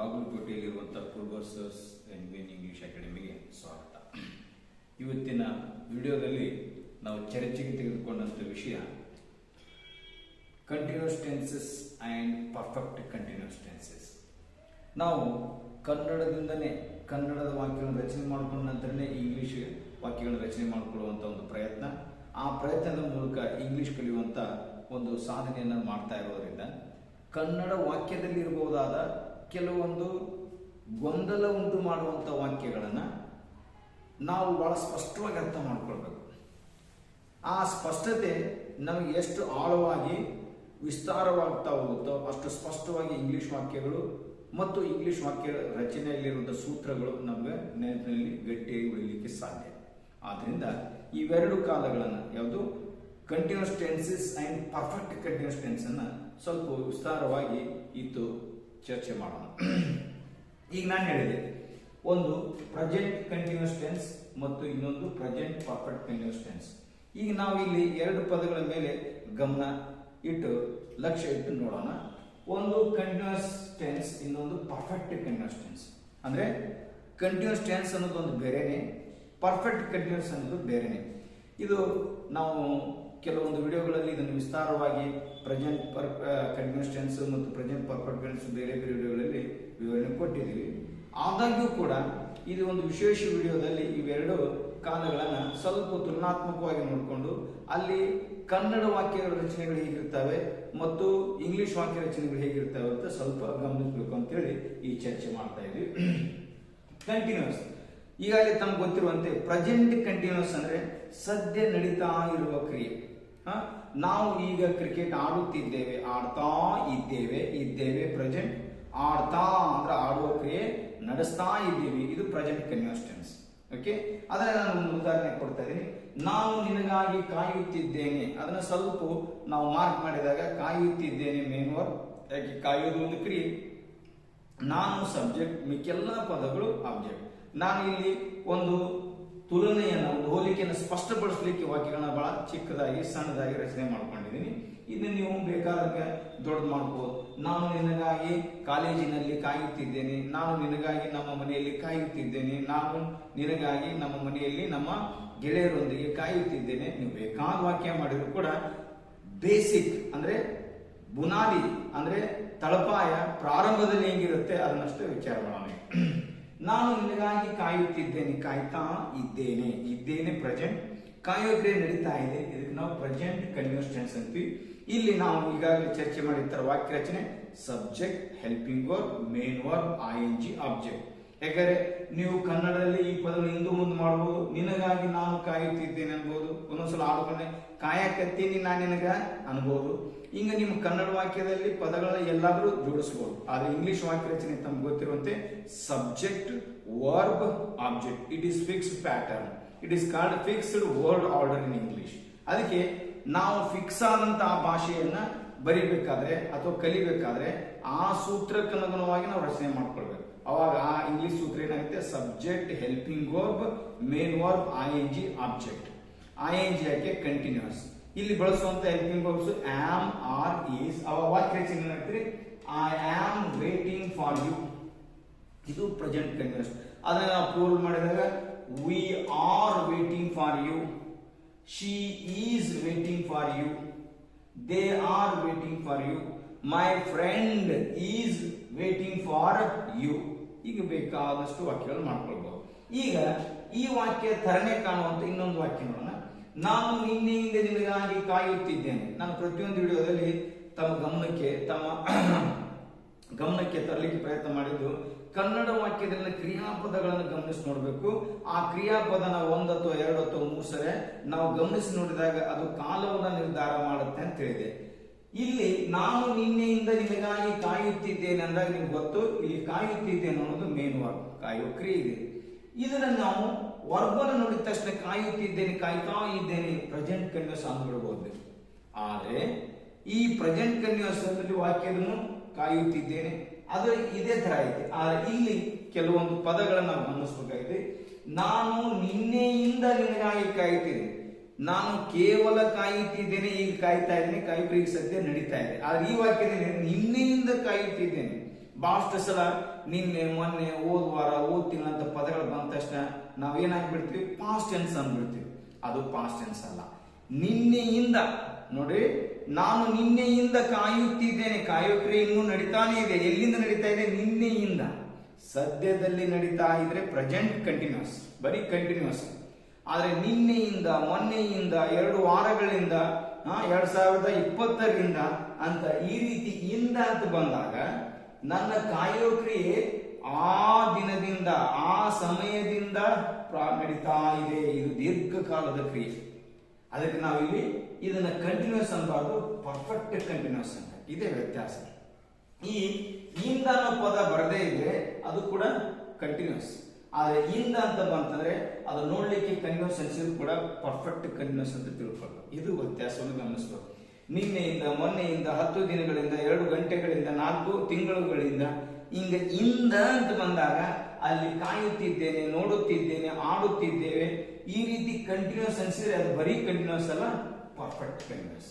ಬಾಗಲಕೋಟೆಯಲ್ಲಿರುವಂಥ ಪೂರ್ವರ್ಸಸ್ ಎನ್ವಿನ್ English ಅಕಾಡೆಮಿಗೆ ಸ್ವಾಗತ. ಇವತ್ತಿನ ವಿಡಿಯೋದಲ್ಲಿ ನಾವು ಚರ್ಚೆಗೆ ತೆಗೆದುಕೊಂಡಂಥ ವಿಷಯ continuous tenses and perfect continuous tenses. ನಾವು ಕನ್ನಡದಿಂದನೇ ಕನ್ನಡದ ವಾಕ್ಯಗಳನ್ನು ರಚನೆ ಮಾಡಿಕೊಂಡ ನಂತರನೇ ಇಂಗ್ಲಿಷ್ ವಾಕ್ಯಗಳನ್ನು ರಚನೆ ಮಾಡಿಕೊಳ್ಳುವಂಥ ಒಂದು ಪ್ರಯತ್ನ. ಆ ಪ್ರಯತ್ನದ ಮೂಲಕ ಇಂಗ್ಲಿಷ್ ಕಲಿಯುವಂಥ ಒಂದು ಸಾಧನೆಯನ್ನು ಮಾಡ್ತಾ ಇರೋದ್ರಿಂದ ಕನ್ನಡ ವಾಕ್ಯದಲ್ಲಿ ಇರಬಹುದಾದ ಕೆಲವೊಂದು ಗೊಂದಲ ಉಂಟು ಮಾಡುವಂಥ ವಾಕ್ಯಗಳನ್ನು ನಾವು ಬಹಳ ಸ್ಪಷ್ಟವಾಗಿ ಅರ್ಥ ಮಾಡ್ಕೊಳ್ಬೇಕು. ಆ ಸ್ಪಷ್ಟತೆ ನಮಗೆ ಎಷ್ಟು ಆಳವಾಗಿ ವಿಸ್ತಾರವಾಗ್ತಾ ಹೋಗುತ್ತೋ ಅಷ್ಟು ಸ್ಪಷ್ಟವಾಗಿ ಇಂಗ್ಲಿಷ್ ವಾಕ್ಯಗಳು ಮತ್ತು ಇಂಗ್ಲಿಷ್ ವಾಕ್ಯ ರಚನೆಯಲ್ಲಿರುವಂಥ ಸೂತ್ರಗಳು ನಮಗೆ ನೆನಪಿನಲ್ಲಿ ಗಟ್ಟಿಯಾಗಿ ಉಳಿಲಿಕ್ಕೆ ಸಾಧ್ಯ. ಆದ್ದರಿಂದ ಇವೆರಡು ಕಾಲಗಳನ್ನು, ಯಾವುದು continuous tenses and perfect continuous ಟೆನ್ಸನ್ನು ಸ್ವಲ್ಪ ವಿಸ್ತಾರವಾಗಿ ಇತ್ತು ಚರ್ಚೆ ಮಾಡೋಣ. ಈಗ ನಾನು ಹೇಳಿದೆ, ಒಂದು ಪ್ರೆಸೆಂಟ್ ಕಂಟಿನ್ಯೂಸ್ ಟೆನ್ಸ್ ಮತ್ತು ಇನ್ನೊಂದು ಪ್ರೆಸೆಂಟ್ ಪರ್ಫೆಕ್ಟ್ ಕಂಟಿನ್ಯೂಸ್ ಟೆನ್ಸ್. ಈಗ ನಾವು ಇಲ್ಲಿ ಎರಡು ಪದಗಳ ಮೇಲೆ ಗಮನ ಇಟ್ಟು ಲಕ್ಷ್ಯ ಇಟ್ಟು ನೋಡೋಣ. ಒಂದು ಕಂಟಿನ್ಯೂಸ್ ಟೆನ್ಸ್, ಇನ್ನೊಂದು ಪರ್ಫೆಕ್ಟ್ ಕಂಟಿನ್ಯೂಸ್ ಟೆನ್ಸ್. ಅಂದರೆ ಕಂಟಿನ್ಯೂಸ್ ಟೆನ್ಸ್ ಅನ್ನೋದು ಒಂದು ಬೇರೆನೆ, ಪರ್ಫೆಕ್ಟ್ ಕಂಟಿನ್ಯೂಸ್ ಅನ್ನೋದು ಬೇರೆನೆ. ಇದು ನಾವು ಕೆಲವೊಂದು ವಿಡಿಯೋಗಳಲ್ಲಿ ಇದನ್ನು ವಿಸ್ತಾರವಾಗಿ ಪ್ರೆಸೆಂಟ್ ಕಂಟಿನ್ಯೂಸ್ ಟೆನ್ಸ್ ಮತ್ತು ಪ್ರೆಸೆಂಟ್ ಪರ್ಫೆಕ್ಟ್ ಟೆನ್ಸ್ ಬೇರೆ ಬೇರೆ ವಿಡಿಯೋಗಳಲ್ಲಿ ವಿವರಣೆ ಕೊಟ್ಟಿದ್ದೀವಿ. ಆದಾಗ್ಯೂ ಕೂಡ ಇದು ಒಂದು ವಿಶೇಷ ವಿಡಿಯೋದಲ್ಲಿ ಇವೆರಡು ಕಾಲಗಳನ್ನು ಸ್ವಲ್ಪ ತುಲನಾತ್ಮಕವಾಗಿ ನೋಡಿಕೊಂಡು ಅಲ್ಲಿ ಕನ್ನಡ ವಾಕ್ಯಗಳ ರಚನೆಗಳು ಹೇಗಿರ್ತವೆ ಮತ್ತು ಇಂಗ್ಲಿಷ್ ವಾಕ್ಯ ರಚನೆಗಳು ಹೇಗಿರ್ತವೆ ಅಂತ ಸ್ವಲ್ಪ ಗಮನಿಸಬೇಕು ಅಂತೇಳಿ ಈ ಚರ್ಚೆ ಮಾಡ್ತಾ ಇದ್ವಿ. ಕಂಟಿನ್ಯೂಸ್, ಈಗಾಗಲೇ ತಮ್ಗೆ ಗೊತ್ತಿರುವಂತೆ ಪ್ರೆಸೆಂಟ್ ಕಂಟಿನ್ಯೂಸ್ ಅಂದ್ರೆ ಸದ್ಯ ನಡೀತಾ ಇರುವ ಕ್ರಿಯೆ. ನಾವು ಈಗ ಕ್ರಿಕೆಟ್ ಆಡುತ್ತಿದ್ದೇವೆ, ಆಡ್ತಾ ಇದ್ದೇವೆ ಪ್ರೆಸೆಂಟ್. ಆಡ್ತಾ ಅಂದ್ರೆ ಆಡುವ ಕ್ರಿಯೆ, ನಡೆಸ್ತಾ ಇದ್ದೀವಿ, ಇದು ಪ್ರೆಸೆಂಟ್ ಕಂಟಿನ್ಯೂಸ್ ಟೆನ್ಸ್. ಓಕೆ, ಅದನ್ನ ನಾನು ಒಂದು ಉದಾಹರಣೆ ಕೊಡ್ತಾ ಇದ್ದೀನಿ. ನಾನು ನಿನಗಾಗಿ ಕಾಯುತ್ತಿದ್ದೇನೆ, ಅದನ್ನ ಸ್ವಲ್ಪ ನಾವು ಮಾರ್ಕ್ ಮಾಡಿದಾಗ ಕಾಯುತ್ತಿದ್ದೇನೆ ಮೇನ್ ವರ್ಬ್, ಯಾಕೆ ಕಾಯೋದು ಒಂದು ಕ್ರಿಯೆ, ನಾನು ಸಬ್ಜೆಕ್ಟ್, ಮಿಕ್ಕೆಲ್ಲ ಪದಗಳು ಆಬ್ಜೆಕ್ಟ್. ನಾನು ಇಲ್ಲಿ ಒಂದು ತುಲನೆಯನ್ನು, ಒಂದು ಹೋಲಿಕೆಯನ್ನು ಸ್ಪಷ್ಟಪಡಿಸಲಿಕ್ಕೆ ವಾಕ್ಯಗಳನ್ನ ಬಹಳ ಚಿಕ್ಕದಾಗಿ ಸಣ್ಣದಾಗಿ ರಚನೆ ಮಾಡ್ಕೊಂಡಿದ್ದೀನಿ. ಇದನ್ನು ನೀವು ಬೇಕಾದಾಗ ದೊಡ್ಡದು ಮಾಡ್ಬೋದು. ನಾನು ನಿನಗಾಗಿ ಕಾಲೇಜಿನಲ್ಲಿ ಕಾಯುತ್ತಿದ್ದೇನೆ, ನಾನು ನಿನಗಾಗಿ ನಮ್ಮ ಮನೆಯಲ್ಲಿ ಕಾಯುತ್ತಿದ್ದೇನೆ, ನಾನು ನಿನಗಾಗಿ ನಮ್ಮ ಮನೆಯಲ್ಲಿ ನಮ್ಮ ಗೆಳೆಯರೊಂದಿಗೆ ಕಾಯುತ್ತಿದ್ದೇನೆ. ನೀವು ಬೇಕಾದ ವಾಕ್ಯ ಮಾಡಿದ್ರು ಕೂಡ ಬೇಸಿಕ್ ಅಂದ್ರೆ ಬುನಾದಿ ಅಂದ್ರೆ ತಳಪಾಯ ಪ್ರಾರಂಭದಲ್ಲಿ ಹೆಂಗಿರುತ್ತೆ ಅದನ್ನಷ್ಟೇ ವಿಚಾರ ಮಾಡೋಣ. ನಾನು ನಿನಗಾಗಿ ಕಾಯುತ್ತಿದ್ದೇನೆ, ಕಾಯ್ತಾ ಇದ್ದೇನೆ ಪ್ರೆಸೆಂಟ್. ಕಾಯುವ ಕ್ರಿಯೆ ನಡೀತಾ ಇದೆ, ಇದಕ್ಕೆ ನಾವು ಪ್ರೆಸೆಂಟ್ ಕಂಟಿನ್ಯೂಸ್ ಟೆನ್ಸ್ ಅಂತೀವಿ. ಇಲ್ಲಿ ನಾವು ಈಗಾಗಲೇ ಚರ್ಚೆ ಮಾಡಿರ್ತಾರೆ ವಾಕ್ಯ ರಚನೆ subject, helping verb, main verb, ING, object. ಯಾಕಂದ್ರೆ ನೀವು ಕನ್ನಡದಲ್ಲಿ ಈ ಪದವನ್ನು ಹಿಂದೂ ಮುಂದೆ ಮಾಡಬಹುದು. ನಿನಗಾಗಿ ನಾನು ಕಾಯುತ್ತಿದ್ದೇನೆ ಅನ್ಬೋದು, ಒಂದೊಂದ್ಸಲ ಆಡುಕೊಂಡೆ ಕಾಯಕತ್ತೀನಿ ನಾನು ನಿನಗ ಅನ್ಬೋದು. ಹಿಂಗ ನಿಮ್ಮ ಕನ್ನಡ ವಾಕ್ಯದಲ್ಲಿ ಪದಗಳನ್ನ ಎಲ್ಲಾದ್ರೂ ಜೋಡಿಸಬಹುದು. ಆದ್ರೆ ಇಂಗ್ಲಿಷ್ ವಾಕ್ಯ ರಚನೆ ತಮ್ಗೆ ಗೊತ್ತಿರುವಂತೆ subject, verb, object, it is fixed pattern, it is called fixed word order in English. ಅದಕ್ಕೆ ನಾವು ಫಿಕ್ಸ್ ಆದಂತಹ ಭಾಷೆಯನ್ನ ಬರಿಬೇಕಾದ್ರೆ ಅಥವಾ ಕಲಿಬೇಕಾದ್ರೆ ಆ ಸೂತ್ರಕ್ಕನುಗುಣವಾಗಿ ನಾವು ರಚನೆ ಮಾಡ್ಕೊಳ್ಬೇಕು. ಅವಾಗ ಆ ಇಂಗ್ಲಿಷ್ ಸೂತ್ರ ಏನಾಗುತ್ತೆ, subject, helping verb, main verb, ING, object. ING ಯಾಕೆ ಕಂಟಿನ್ಯೂಸ್. ಇಲ್ಲಿ ಬಳಸುವಂತ helping verbs am, are, is. ಅವ ವಾಕ್ಯ ರಚನೆ ಏನಾಗ್ತೀರಿ, I am waiting for you, ಇದು ಪ್ರೆಸೆಂಟ್ ಕಂಟಿನ್ಯೂಸ್. ಅದನ್ನ ನಾವು ಪ್ಲೂರಲ್ ಮಾಡಿದಾಗ we are waiting for you, she is waiting for you, they are waiting for you, my friend is waiting for you. ಈಗ ಬೇಕಾದಷ್ಟು ವಾಕ್ಯಗಳು ಮಾಡ್ಕೊಳ್ಬಹುದು. ಈಗ ಈ ವಾಕ್ಯ ತರನೇ ಕಾಣುವಂತ ಇನ್ನೊಂದು ವಾಕ್ಯ ನೋಡೋಣ. ನಾನು ನಿನ್ನೆಯಿಂದ ನಿನಗಾಗಿ ಕಾಯುತ್ತಿದ್ದೇನೆ. ನಾನು ಪ್ರತಿಯೊಂದು ವಿಡಿಯೋದಲ್ಲಿ ತಮ್ಮ ಗಮನಕ್ಕೆ ತರಲಿಕ್ಕೆ ಪ್ರಯತ್ನ ಮಾಡಿದ್ದು ಕನ್ನಡ ವಾಕ್ಯದಲ್ಲಿ ಕ್ರಿಯಾಪದಗಳನ್ನು ಗಮನಿಸಿ ನೋಡಬೇಕು. ಆ ಕ್ರಿಯಾಪದನ ಒಂದು ಅಥವಾ ಎರಡು ಅಥವಾ ಮೂರು ಸರಿ ನಾವು ಗಮನಿಸಿ ನೋಡಿದಾಗ ಅದು ಕಾಲವನ್ನು ನಿರ್ಧಾರ ಮಾಡುತ್ತೆ ಅಂತ ಹೇಳಿದೆ. ಇಲ್ಲಿ ನಾನು ನಿನ್ನೆಯಿಂದ ನಿನಗಾಗಿ ಕಾಯುತ್ತಿದ್ದೇನೆ ಅಂದಾಗ ನಿಮ್ಗೆ ಗೊತ್ತು, ಇಲ್ಲಿ ಕಾಯುತ್ತಿದ್ದೇನೆ ಅನ್ನೋದು ಮೇನ್ ವರ್ಬ್, ಕಾಯುವ ಕ್ರಿಯೆ ಇದೆ. ಇದನ್ನ ನಾವು ವರ್ಬನ್ನು ನೋಡಿದ ತಕ್ಷಣ ಕಾಯುತ್ತಿದ್ದೇನೆ, ಕಾಯ್ತಾ ಇದ್ದೇನೆ ಪ್ರೆಸೆಂಟ್ ಕಂಟಿನ್ಯೂಸ್ ಅಂದ್ಬಿಡಬಹುದು. ಆದರೆ ಈ ಪ್ರೆಸೆಂಟ್ ಕಂಟಿನ್ಯೂಸ್ ವಾಕ್ಯವನ್ನು ಕಾಯುತ್ತಿದ್ದೇನೆ ಅದು ಇದೇ ತರ ಐತೆ. ಆದ್ರೆ ಇಲ್ಲಿ ಕೆಲವೊಂದು ಪದಗಳನ್ನು ನಾವು ಗಮನಿಸಬೇಕಾಗಿದೆ. ನಾನು ನಿನ್ನೆಯಿಂದ ನಿನಗಾಗಿ ಕಾಯುತ್ತಿದ್ದೇನೆ, ನಾನು ಕೇವಲ ಕಾಯುತ್ತಿದ್ದೇನೆ, ಈಗ ಕಾಯ್ತಾ ಇದ್ದೇನೆ, ಕಾಯುವ ಈಗ ಸದ್ಯ ನಡೀತಾ ಇದೆ. ಆದ್ರೆ ಈ ವಾಕ್ಯದಲ್ಲಿ ನಿನ್ನೆಯಿಂದ ಕಾಯುತ್ತಿದ್ದೇನೆ, ಬಹಳಷ್ಟು ಸಲ ನಿನ್ನೆ ಮೊನ್ನೆ ಹೋದ್ ವಾರ ಹೋದ್ ತಿಂಗಳ ಅಂತ ಪದಗಳು ಬಂದ ತಕ್ಷಣ ನಾವೇನಾಗ್ಬಿಡ್ತೀವಿ ಪಾಸ್ಟ್ ಟೆನ್ಸ್ ಅಂದ್ಬಿಡ್ತೀವಿ. ಅದು ಪಾಸ್ಟ್ ಟೆನ್ಸ್ ಅಲ್ಲ. ನಿನ್ನೆಯಿಂದ ನೋಡಿ, ನಾನು ನಿನ್ನೆಯಿಂದ ಕಾಯುತ್ತಿದ್ದೇನೆ. ಕಾಯೋ ಕ್ರಿಯೆ ಇನ್ನೂ ನಡೀತಾನೆ ಇದೆ. ಎಲ್ಲಿಂದ ನಡೀತಾ ಇದೆ? ನಿನ್ನೆಯಿಂದ. ಸದ್ಯದಲ್ಲಿ ನಡೀತಾ ಇದ್ರೆ ಪ್ರೆಸೆಂಟ್ ಕಂಟಿನ್ಯೂಸ್, ಬರೀ ಕಂಟಿನ್ಯೂಸ್. ಆದ್ರೆ ನಿನ್ನೆಯಿಂದ, ಮೊನ್ನೆಯಿಂದ, 2 ವಾರಗಳಿಂದ, 2020ರಿಂದ ಅಂತ ಈ ರೀತಿ ಇಂದ ಅಂತ ಬಂದಾಗ ನನ್ನ ಕಾಯೋ ಕ್ರಿಯೆ ಆ ದಿನದಿಂದ, ಆ ಸಮಯದಿಂದ ನಡೀತಾ ಇದೆ. ಇದು ದೀರ್ಘಕಾಲದ ಕ್ರಿಯೆ. ಅದಕ್ಕೆ ನಾವಿಲ್ಲಿ ಇದನ್ನ ಕಂಟಿನ್ಯೂಸ್ ಅನ್ಬಾರ್ದು, ಪರ್ಫೆಕ್ಟ್ ಕಂಟಿನ್ಯೂಸ್ ಅಂತ. ಇದೇ ವ್ಯತ್ಯಾಸ. ಈ ಇಂದ ಅನ್ನೋ ಪದ ಬರದೇ ಇದ್ರೆ ಅದು ಕೂಡ ಕಂಟಿನ್ಯೂಸ್. ಆದ್ರೆ ಇಂದ ಅಂತ ಬಂತಂದ್ರೆ ಅದು ನೋಡ್ಲಿಕ್ಕೆ ಕಂಟಿನ್ಯೂಸ್ ಅನ್ಸಿದ್ರು ಕೂಡ ಪರ್ಫೆಕ್ಟ್ ಕಂಟಿನ್ಯೂಸ್ ಅಂತ ತಿಳ್ಕೊಳ್ಳೋದು. ಇದು ವ್ಯತ್ಯಾಸವನ್ನು ಗಮನಿಸಬೇಕು. ನಿನ್ನೆಯಿಂದ, ಮೊನ್ನೆಯಿಂದ, 10 ದಿನಗಳಿಂದ, 2 ಗಂಟೆಗಳಿಂದ, 4 ತಿಂಗಳುಗಳಿಂದ, ಹಿಂಗ ಇಂದ ಅಂತ ಬಂದಾಗ ಅಲ್ಲಿ ಕಾಯುತ್ತಿದ್ದೇನೆ, ನೋಡುತ್ತಿದ್ದೇನೆ, ಆಡುತ್ತಿದ್ದೇವೆ, ಈ ರೀತಿ ಕಂಟಿನ್ಯೂಸ್ ಅನ್ಸಿದ್ರೆ ಅದು ಬರೀ ಕಂಟಿನ್ಯೂಸ್ ಅಲ್ಲ, ಪರ್ಫೆಕ್ಟ್ ಕಂಟಿನ್ಯೂಸ್.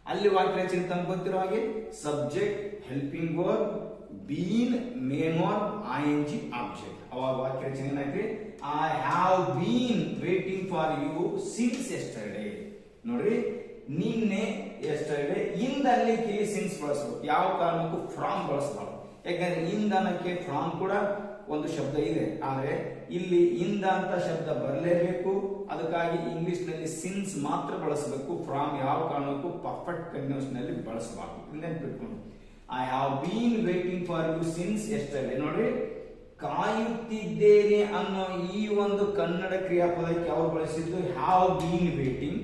ಅಲ್ಲಿ ವಾಕ್ಯ ರಚನೆ ತಮ್ಗೆ ಗೊತ್ತಿರೋ ಹಾಗೆ subject, helping verb, been, main verb, ING, object. ಅವಾಗ ವಾಕ್ಯ ರಚನೆ ಏನಾಯ್ತು? I have been waiting for you since yesterday. ನೋಡ್ರಿ, ನಿನ್ನೆ, ಎಸ್ಟರ್ಡೇ. ಇಂದ ಅಲ್ಲಿಕ್ಕೆ ಸಿನ್ಸ್ ಬಳಸಬೇಕು. ಯಾವ ಕಾರಣಕ್ಕೂ ಫ್ರಾಮ್ ಬಳಸಬಾರ್ದು. ಯಾಕಂದ್ರೆ ಇಂದ ಅನ್ನಕ್ಕೆ ಫ್ರಾಮ್ ಕೂಡ ಒಂದು ಶಬ್ದ ಇದೆ. ಆದ್ರೆ ಇಲ್ಲಿ ಇಂದ ಅಂತ ಶಬ್ದ ಬರಲೇಬೇಕು. ಅದಕ್ಕಾಗಿ ಇಂಗ್ಲಿಷ್ ನಲ್ಲಿ ಸಿನ್ಸ್ ಮಾತ್ರ ಬಳಸಬೇಕು. ಫ್ರಾಮ್ ಯಾವ ಕಾರಣಕ್ಕೂ ಪರ್ಫೆಕ್ಟ್ ಕಂಟಿನ್ಯೂಸ್ ನಲ್ಲಿ ಬಳಸಬಾರ್ದು. ನೆನ್ಪಿಟ್ಕೊಂಡು I have been waiting for you since yesterday. ನೋಡ್ರಿ, ಕಾಯುತ್ತಿದ್ದೇನೆ ಅನ್ನೋ ಈ ಒಂದು ಕನ್ನಡ ಕ್ರಿಯಾಪದಕ್ಕೆ ಅವರು ಬಳಸಿದ್ದು ಹ್ಯಾವ್ ಬೀನ್ ವೇಟಿಂಗ್.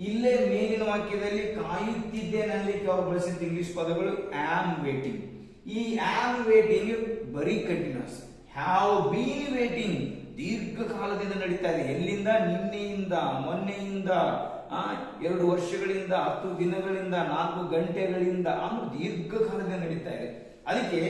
ಇಲ್ಲೇ ಮೇಲಿನ ವಾಕ್ಯದಲ್ಲಿ ಕಾಯುತ್ತಿದ್ದೇನೆ ಅನ್ಲಿಕ್ಕೆ ಅವರು ಬಳಸಿದ್ದು ಇಂಗ್ಲಿಷ್ ಪದಗಳು ಆಮ್ ವೇಟಿಂಗ್. ಈ ಆಮ್ ವೇಟಿಂಗ್ ಬರೀ ಕಂಟಿನ್ಯೂಸ್. ಹ್ಯಾವ್ ಬೀನ್ ವೇಟಿಂಗ್ ದೀರ್ಘಕಾಲದಿಂದ ನಡೀತಾ ಇದೆ. ಎಲ್ಲಿಂದ? ನಿನ್ನೆಯಿಂದ, ಮೊನ್ನೆಯಿಂದ, 2 ವರ್ಷಗಳಿಂದ, 10 ದಿನಗಳಿಂದ, 4 ಗಂಟೆಗಳಿಂದ, ಅಂದ್ರೆ ದೀರ್ಘಕಾಲದಿಂದ ನಡೀತಾ ಇದೆ. ಅದಕ್ಕೆ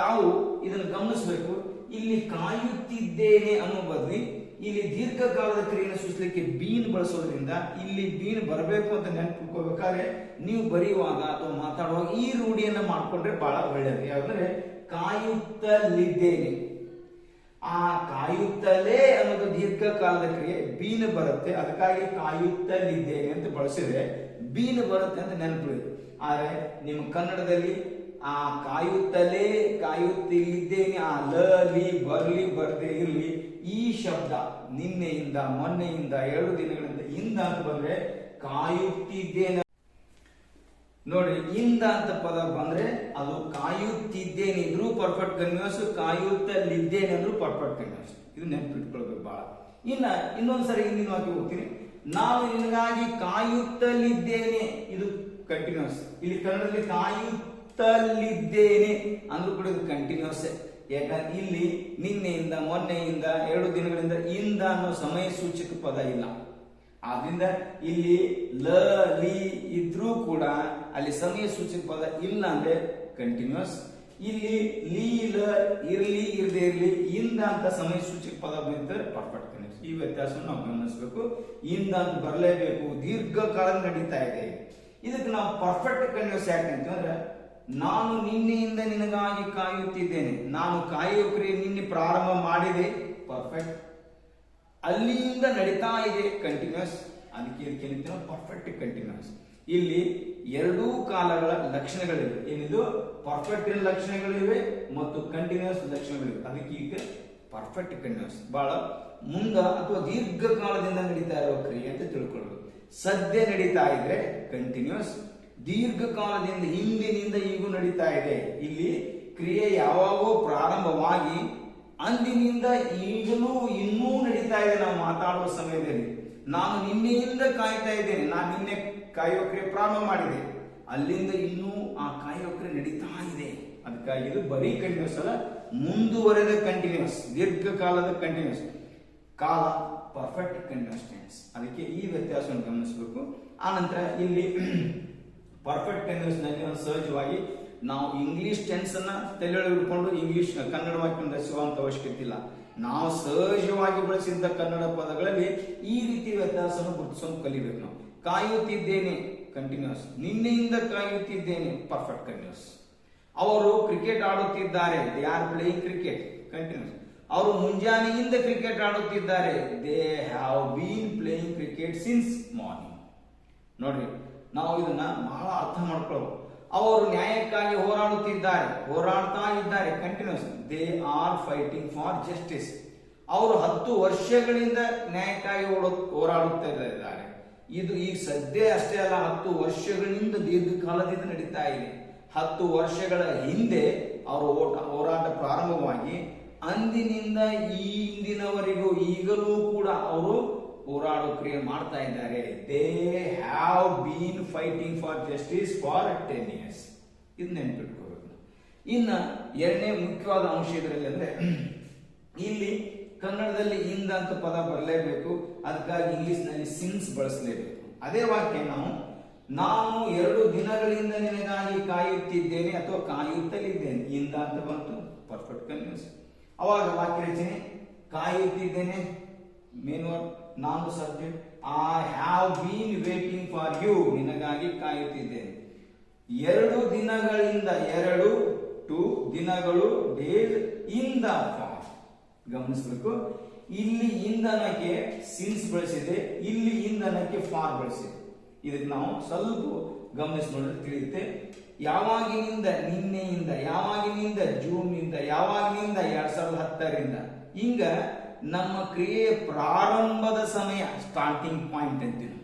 ತಾವು ಇದನ್ನು ಗಮನಿಸಬೇಕು. ಇಲ್ಲಿ ಕಾಯುತ್ತಿದ್ದೇನೆ ಅನ್ನೋ ಬದಲಿ ಇಲ್ಲಿ ದೀರ್ಘಕಾಲದ ಕ್ರಿಯೆಯನ್ನು ಸೂಚಿಸಲಿಕ್ಕೆ ಬೀನ್ ಬಳಸೋದ್ರಿಂದ ಇಲ್ಲಿ ಬೀನ್ ಬರಬೇಕು ಅಂತ ನೆನಪಿಟ್ಕೋಬೇಕಾದ್ರೆ ನೀವು ಬರೆಯುವಾಗ ಅಥವಾ ಮಾತಾಡುವಾಗ ಈ ರೂಢಿಯನ್ನ ಮಾಡ್ಕೊಂಡ್ರೆ ಬಹಳ ಒಳ್ಳೆಯದು. ಯಾಕಂದ್ರೆ ಕಾಯುತ್ತಲಿದ್ದೇನೆ, ಆ ಕಾಯುತ್ತಲೇ ಅನ್ನೋದು ದೀರ್ಘಕಾಲದ ಕ್ರಿಯೆ, ಬೀನ್ ಬರುತ್ತೆ. ಅದಕ್ಕಾಗಿ ಕಾಯುತ್ತಲಿದ್ದೇನೆ ಅಂತ ಬಳಸಿದ್ರೆ ಬೀನ್ ಬರುತ್ತೆ ಅಂತ ನೆನಪಿಡಿ. ಆದ್ರೆ ನಿಮ್ಮ ಕನ್ನಡದಲ್ಲಿ ಆ ಕಾಯುತ್ತಲೇ, ಕಾಯುತ್ತಿದ್ದೇನೆ, ಆ ಲಲಿ ಬರ್ಲಿ ಬರ್ದೇ ಇರ್ಲಿ, ಈ ಶಬ್ದ ನಿನ್ನೆಯಿಂದ, ಮೊನ್ನೆಯಿಂದ, 2 ದಿನಗಳಿಂದ ಇಂದ ಅಂತ ಬಂದ್ರೆ ಕಾಯುತ್ತಿದ್ದೇನೆ. ನೋಡಿ, ಇಂದ ಅಂತ ಪದ ಬಂದ್ರೆ ಅದು ಕಾಯುತ್ತಿದ್ದೇನೆ ಇದ್ರೂ ಪರ್ಫೆಕ್ಟ್ ಕಂಟಿನ್ಯೂಸ್, ಕಾಯುತ್ತಲಿದ್ದೇನೆ ಅಂದ್ರೂ ಪರ್ಫೆಕ್ಟ್ ಕಂಟಿನ್ಯೂಸ್. ಇದು ನೆನಪಿಟ್ಕೊಳ್ಬೇಕು ಬಹಳ. ಇನ್ನೊಂದ್ಸರಿ ಹಿಂದಿನ ವಾಕ್ಯ ಹೋಗ್ತೀನಿ. ನಾನು ನಿನಗಾಗಿ ಕಾಯುತ್ತಲಿದ್ದೇನೆ, ಇದು ಕಂಟಿನ್ಯೂಸ್. ಇಲ್ಲಿ ಕನ್ನಡದಲ್ಲಿ ಕಾಯುತ್ತಲಿದ್ದೇನೆ ಅಂದ್ರೂ ಕೂಡ ಇದು ಕಂಟಿನ್ಯೂಸ್. ಯಾಕಂದ್ರೆ ಇಲ್ಲಿ ನಿನ್ನೆಯಿಂದ, ಮೊನ್ನೆಯಿಂದ, 2 ದಿನಗಳಿಂದ ಇಂದ ಅನ್ನೋ ಸಮಯ ಸೂಚಕ ಪದ ಇಲ್ಲ. ಆದ್ರಿಂದ ಇಲ್ಲಿ ಲ ಲಿ ಇದ್ರೂ ಕೂಡ ಅಲ್ಲಿ ಸಮಯ ಸೂಚಕ ಪದ ಇಲ್ಲ ಅಂದ್ರೆ ಕಂಟಿನ್ಯೂಸ್. ಇಲ್ಲಿ ಲೀ ಲ ಇರ್ಲಿ ಇರದೇ ಇರ್ಲಿ ಇಂದ ಅಂತ ಸಮಯ ಸೂಚಕ ಪದ ಬಂದ್ರೆ ಪರ್ಫೆಕ್ಟ್ ಕಂಟಿನ್ಯೂಸ್. ಈ ವ್ಯತ್ಯಾಸವನ್ನು ನಾವು ಗಮನಿಸಬೇಕು. ಇಂದ ಅಂತ ಬರಲೇಬೇಕು, ದೀರ್ಘಕಾಲ ನಡೀತಾ ಇದೆ. ಇದಕ್ಕೆ ನಾವು ಪರ್ಫೆಕ್ಟ್ ಕಂಟಿನ್ಯೂಸ್ ಯಾಕೆ ಅಂತಂದ್ರೆ, ನಾನು ನಿನ್ನೆಯಿಂದ ನಿನಗಾಗಿ ಕಾಯುತ್ತಿದ್ದೇನೆ. ನಾನು ಕಾಯುವ ಕ್ರಿಯೆ ನಿನ್ನೆ ಪ್ರಾರಂಭ ಮಾಡಿದೆ, ಪರ್ಫೆಕ್ಟ್. ಅಲ್ಲಿಂದ ನಡೀತಾ ಇದೆ, ಕಂಟಿನ್ಯೂಸ್. ಅದಕ್ಕೆ ಪರ್ಫೆಕ್ಟ್ ಕಂಟಿನ್ಯೂಸ್. ಇಲ್ಲಿ 2 ಕಾಲಗಳ ಲಕ್ಷಣಗಳಿವೆ. ಏನಿದು? ಪರ್ಫೆಕ್ಟ್ ಲಕ್ಷಣಗಳಿವೆ ಮತ್ತು ಕಂಟಿನ್ಯೂಸ್ ಲಕ್ಷಣಗಳಿವೆ. ಅದಕ್ಕೆ ಈಗ ಪರ್ಫೆಕ್ಟ್ ಕಂಟಿನ್ಯೂಸ್ ಬಹಳ ಮುಂದ ಅಥವಾ ದೀರ್ಘಕಾಲದಿಂದ ನಡೀತಾ ಇರುವ ಕ್ರಿಯೆ ಅಂತ ತಿಳ್ಕೊಳ್ಬೇಕು. ಸದ್ಯ ನಡೀತಾ ಇದ್ರೆ ಕಂಟಿನ್ಯೂಸ್, ದೀರ್ಘಕಾಲದಿಂದ ಹಿಂದಿನಿಂದ ಈಗೂ ನಡೀತಾ ಇದೆ. ಇಲ್ಲಿ ಕ್ರಿಯೆ ಯಾವಾಗೋ ಪ್ರಾರಂಭವಾಗಿ ಅಂದಿನಿಂದ ಈಗಲೂ ಇನ್ನೂ ನಡೀತಾ ಇದೆ. ನಾವು ಮಾತಾಡುವ ಸಮಯದಲ್ಲಿ ನಾನು ನಿನ್ನೆಯಿಂದ ಕಾಯ್ತಾ ಇದ್ದೇನೆ, ನಾನು ನಿನ್ನೆ ಕಾಯುವ ಕ್ರಿಯೆ ಪ್ರಾರಂಭ ಮಾಡಿದೆ, ಅಲ್ಲಿಂದ ಇನ್ನೂ ಆ ಕಾಯುವ ಕ್ರಿಯೆ ನಡೀತಾ ಇದೆ. ಅದಕ್ಕಾಗಿ ಇದು ಬರೀ ಕಂಟಿನ್ಯೂಸ್ ಅಲ್ಲ, ಮುಂದುವರೆದ ಕಂಟಿನ್ಯೂಸ್, ದೀರ್ಘಕಾಲದ ಕಂಟಿನ್ಯೂಸ್. ಕಾಲ ಪರ್ಫೆಕ್ಟ್ ಕಂಟಿನ್ಯೂಸ್ ಟೆನ್ಸ್. ಅದಕ್ಕೆ ಈ ವ್ಯತ್ಯಾಸವನ್ನು ಗಮನಿಸಬೇಕು. ಆನಂತರ ಇಲ್ಲಿ ಪರ್ಫೆಕ್ಟ್ ಟೆನ್ಸ್ ನಲ್ಲಿ ಸಹಜವಾಗಿ ನಾವು ಇಂಗ್ಲಿಷ್ ಟೆನ್ಸ್ ಅನ್ನ ತಲೆಯೊಳಗೆ ಇಟ್ಕೊಂಡು ಇಂಗ್ಲಿಷ್ ಕನ್ನಡ ವಾಕ್ಯ ರಚಿಸುವಂತ ಅವಶ್ಯಕತೆ ಇಲ್ಲ. ನಾವು ಸಹಜವಾಗಿ ಬಳಸಿದ ಕನ್ನಡ ಪದಗಳಲ್ಲಿ ಈ ರೀತಿ ವ್ಯತ್ಯಾಸವನ್ನು ಗುರುತಿಸೋದು ಕಲಿಬೇಕು. ನಾವು ಕಾಯುತ್ತಿದ್ದೇನೆ ಕಂಟಿನ್ಯೂಸ್, ನಿನ್ನೆಯಿಂದ ಕಾಯುತ್ತಿದ್ದೇನೆ ಪರ್ಫೆಕ್ಟ್ ಕಂಟಿನ್ಯೂಸ್. ಅವರು ಕ್ರಿಕೆಟ್ ಆಡುತ್ತಿದ್ದಾರೆ, they are playing cricket continuous. ಅವರು ಮುಂಜಾನೆಯಿಂದ ಕ್ರಿಕೆಟ್ ಆಡುತ್ತಿದ್ದಾರೆ, they have been playing cricket since morning. ನೋಡ್ರಿ, ನಾವು ಇದನ್ನ ಬಹಳ ಅರ್ಥ ಮಾಡ್ಕೊಳ್ಳೋದು. ಅವರು ನ್ಯಾಯಕ್ಕಾಗಿ ಹೋರಾಡ್ತಾ ಇದ್ದಾರೆ continuous, they are fighting for justice. ಅವರು 10 ವರ್ಷಗಳಿಂದ ನ್ಯಾಯಕ್ಕಾಗಿ ಹೋರಾಡುತ್ತಾ ಇದ್ದಾರೆ. ಇದು ಈಗ ಸದ್ಯ ಅಷ್ಟೇ ಅಲ್ಲ, 10 ವರ್ಷಗಳಿಂದ ದೀರ್ಘಕಾಲದಿಂದ ನಡೀತಾ ಇದೆ. 10 ವರ್ಷಗಳ ಹಿಂದೆ ಅವರು ಹೋರಾಟ ಪ್ರಾರಂಭವಾಗಿ ಅಂದಿನಿಂದ ಈ ಇಂದಿನವರೆಗೂ ಈಗಲೂ ಕೂಡ ಅವರು ಹೋರಾಡೋ ಕ್ರಿಯೆ ಮಾಡ್ತಾ ಇದ್ದಾರೆ. They have bean fighting for justice for 10 years. ಇದು ನೆನ್ಪಿಟ್ಕೋಬೇಕು. ಇನ್ನ ಎರಡನೇ ಮುಖ್ಯವಾದ ಅಂಶ ಇದರಲ್ಲಿ ಅಂದ್ರೆ, ಇಲ್ಲಿ ಕನ್ನಡದಲ್ಲಿ ಇಂದ ಅಂತ ಪದ ಬರಲೇಬೇಕು, ಅದಕ್ಕಾಗಿ ಇಂಗ್ಲಿಷ್ ನಲ್ಲಿ ಸಿನ್ಸ್ ಬಳಸಲೇಬೇಕು. ಅದೇ ವಾಕ್ಯ ನಾನು 2 ದಿನಗಳಿಂದ ನಿನಗಾಗಿ ಕಾಯುತ್ತಿದ್ದೇನೆ ಅಥವಾ ಕಾಯುತ್ತಲಿದ್ದೇನೆ, ಇಂದ ಅಂತ ಬಂತು, ಪರ್ಫೆಕ್ಟ್ ಕಂಟಿನ್ಯೂಸ್. ಅವಾಗ ವಾಕ್ಯ ರಚನೆ, ಕಾಯುತ್ತಿದ್ದೇನೆ ಮೇನ್ ವರ್ಬ್, ನಾನು subject, I have been waiting for you, ನಿನಗಾಗಿ ಕಾಯುತ್ತಿದ್ದೇನೆ. 2 ದಿನಗಳಿಂದ, 2 ದಿನಗಳು, ಡೇಸ್, ಇಂದ ಫಾರ್. ಗಮನಿಸಬೇಕು, ಇಲ್ಲಿ ಇಂಧನಕ್ಕೆ ಸಿನ್ಸ್ ಬಳಸಿದೆ, ಇಲ್ಲಿ ಇಂಧನಕ್ಕೆ ಫಾರ್ ಬಳಸಿದೆ. ಇದಕ್ಕೆ ನಾವು ಸ್ವಲ್ಪ ಗಮನಿಸಿ ನೋಡಿದ್ರೆ ತಿಳಿಯುತ್ತೆ. ಯಾವಾಗಿನಿಂದ, ನಿನ್ನೆಯಿಂದ, ಯಾವಾಗಿನಿಂದ, ಜೂನ್ನಿಂದ, ಯಾವಾಗಿನಿಂದ 2010ರಿಂದ. ಹಿಂಗ ನಮ್ಮ ಕ್ರಿಯೆ ಪ್ರಾರಂಭದ ಸಮಯ, ಸ್ಟಾರ್ಟಿಂಗ್ ಪಾಯಿಂಟ್ ಅಂತೀವಿ.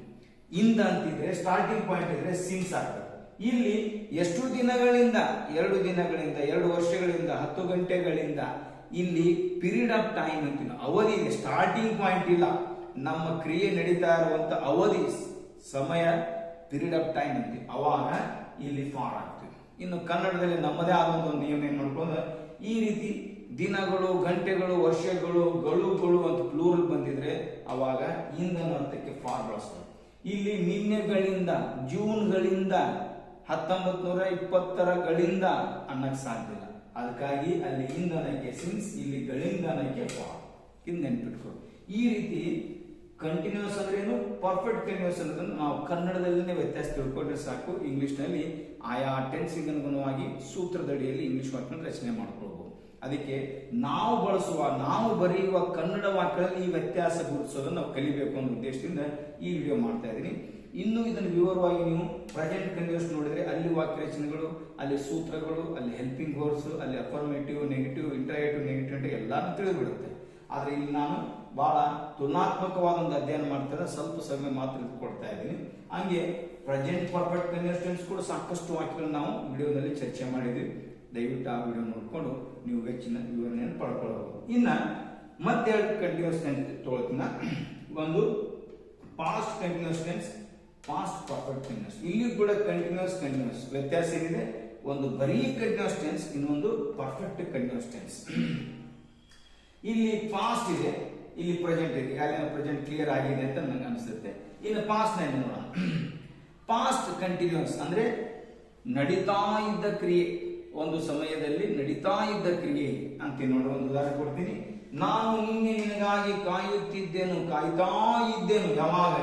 ಇಂದ ಅಂತಿದ್ರೆ ಸ್ಟಾರ್ಟಿಂಗ್ ಪಾಯಿಂಟ್ ಇದ್ರೆ ಸಿನ್ಸ್ ಆಗ್ತದೆ. ಇಲ್ಲಿ ಎಷ್ಟು ದಿನಗಳಿಂದ, 2 ದಿನಗಳಿಂದ, 2 ವರ್ಷಗಳಿಂದ, 10 ಗಂಟೆಗಳಿಂದ. ಇಲ್ಲಿ ಪೀರಿಯಡ್ ಆಫ್ ಟೈಮ್ ಅಂತೀವಿ, ಅವಧಿ ಇದೆ, ಸ್ಟಾರ್ಟಿಂಗ್ ಪಾಯಿಂಟ್ ಇಲ್ಲ. ನಮ್ಮ ಕ್ರಿಯೆ ನಡೀತಾ ಇರುವಂತ ಅವಧಿ, ಸಮಯ, ಪೀರಿಯಡ್ ಆಫ್ ಟೈಮ್ ಅಂತೀವಿ. ಅವಾಗ ಇಲ್ಲಿ ಫಾರ್ ಆಗ್ತೀವಿ. ಇನ್ನು ಕನ್ನಡದಲ್ಲಿ ನಮ್ಮದೇ ಆದ ಒಂದು ನಿಯಮ ಏನ್ ಮಾಡ್ಕೊಂಡ್ರೆ, ಈ ರೀತಿ ದಿನಗಳು, ಗಂಟೆಗಳು, ವರ್ಷಗಳು, ಗಳು ಅಂತ ಪ್ಲೂರಲ್ ಬಂದಿದ್ರೆ ಅವಾಗ ಇಂಧನ ಅರ್ಥಕ್ಕೆ ಫಾರ್ ಬಳಸ್ತಾರೆ. ಇಲ್ಲಿ ನಿನ್ನೆಗಳಿಂದ, ಜೂನ್ಗಳಿಂದ, 1920ಗಳಿಂದ ಅನ್ನಕ್ ಸಾಧ್ಯ ಇಲ್ಲ. ಅದಕ್ಕಾಗಿ ಅಲ್ಲಿ ಇಂಧನಕ್ಕೆ ಸಿನ್ಸ್, ಇಲ್ಲಿ ಗಳಿಂದನಕ್ಕೆ ಫಾರ್. ಇದು ನೆನ್ಪಿಟ್ಕೊ. ಈ ರೀತಿ ಕಂಟಿನ್ಯೂಸ್ ಅಂದ್ರೆ ಏನು, ಪರ್ಫೆಕ್ಟ್ ಕಂಟಿನ್ಯೂಸ್ ಅಂದ್ರೆ ನಾವು ಕನ್ನಡದಲ್ಲಿನೇ ವ್ಯತ್ಯಾಸ ತಿಳ್ಕೊಂಡ್ರೆ ಸಾಕು. ಇಂಗ್ಲಿಷ್ ನಲ್ಲಿ ಆಯಾ ಟೆನ್ಸಿಗೆ ಅನುಗುಣವಾಗಿ ಸೂತ್ರದಡಿಯಲ್ಲಿ ಇಂಗ್ಲಿಷ್ ವಾಕ್ಯ ರಚನೆ ಮಾಡ್ಕೊಳ್ಬಹುದು. ಅದಕ್ಕೆ ನಾವು ಬರೆಯುವ ಕನ್ನಡ ವಾಕ್ಯಗಳಲ್ಲಿ ಈ ವ್ಯತ್ಯಾಸ ಗುರುತಿಸೋದನ್ನು ನಾವು ಕಲಿಬೇಕು ಅನ್ನೋ ಉದ್ದೇಶದಿಂದ ಈ ವಿಡಿಯೋ ಮಾಡ್ತಾ ಇದ್ದೀನಿ. ಇನ್ನು ಇದನ್ನು ವಿವರವಾಗಿ ನೀವು ಪ್ರೆಸೆಂಟ್ ಕಂಟಿನ್ಯೂಸ್ ನೋಡಿದ್ರೆ ಅಲ್ಲಿ ವಾಕ್ಯ ರಚನೆಗಳು, ಅಲ್ಲಿ ಸೂತ್ರಗಳು, ಅಲ್ಲಿ ಹೆಲ್ಪಿಂಗ್ ವರ್ಬ್ಸ್, ಅಲ್ಲಿ ಅಫರ್ಮೇಟಿವ್, ನೆಗೆಟಿವ್, ಇಂಟರಾಕ್ಟಿವ್, ನೆಗೆಟಿವ್ ಎಲ್ಲಾನು ತಿಳಿದ್ಬಿಡುತ್ತೆ. ಆದ್ರೆ ಇಲ್ಲಿ ನಾನು ಬಹಳ ತುಲನಾತ್ಮಕವಾದ ಒಂದು ಅಧ್ಯಯನ ಮಾಡ್ತಾರೆ, ಸ್ವಲ್ಪ ಸಮಯ ಮಾತ್ರ ಕೊಡ್ತಾ ಇದ್ದೀನಿ. ಹಂಗೆ ಪ್ರೆಸೆಂಟ್ ಪರ್ಫೆಕ್ಟ್ ಕಂಟಿನ್ಯೂಸ್ ಟೆನ್ಸ್ ಕೂಡ ಸಾಕಷ್ಟು ವಾಕ್ಯಗಳನ್ನು ನಾವು ವಿಡಿಯೋದಲ್ಲಿ ಚರ್ಚೆ ಮಾಡಿದ್ವಿ. ದಯವಿಟ್ಟು ಆ ವಿಡಿಯೋ ನೋಡ್ಕೊಂಡು ನೀವು ಹೆಚ್ಚಿನ ವಿವರಣೆಯನ್ನು ಪಡ್ಕೊಳ್ಬಹುದು. ಇನ್ನ ಮತ್ತೆ ಕಂಟಿನ್ಯೂಸ್ ಟೆನ್ಸ್ ತಗೊಳ್ತೀನ. ಒಂದು past continuous tense, past perfect continuous. ಇಲ್ಲಿ ಕೂಡ ಕಂಟಿನ್ಯೂಸ್ ವ್ಯತ್ಯಾಸ ಏನಿದೆ, ಒಂದು ಬರೀ ಕಂಟಿನ್ಯೂಸ್ ಟೆನ್ಸ್, ಇನ್ನೊಂದು ಪರ್ಫೆಕ್ಟ್ ಕಂಟಿನ್ಯೂಸ್ ಟೆನ್ಸ್. ಇಲ್ಲಿ ಪಾಸ್ಟ್ ಇದೆ, ಇಲ್ಲಿ ಪ್ರೆಸೆಂಟ್ ಇದೆ. ಯಾರಿನ ಪ್ರೆಸೆಂಟ್ ಕ್ಲಿಯರ್ ಆಗಿದೆ ಅಂತ ನನಗೆ ಅನಿಸುತ್ತೆ. ಇನ್ನು ಪಾಸ್ಟ್ ನಲ್ಲಿ ನೋಡೋಣ. ಪಾಸ್ಟ್ ಕಂಟಿನ್ಯೂಸ್ ಅಂದ್ರೆ ನಡೀತಾ ಇದ್ದ ಕ್ರಿಯೆ, ಒಂದು ಸಮಯದಲ್ಲಿ ನಡೀತಾ ಇದ್ದ ಕ್ರಿಯೆ ಅಂತ ನೋಡುವ ಒಂದು ಉದಾಹರಣೆ ಕೊಡ್ತೀನಿ. ನಾನು ನಿನ್ನೆ ನಿನಗಾಗಿ ಕಾಯ್ತಾ ಇದ್ದೇನು. ಯಾವಾಗ?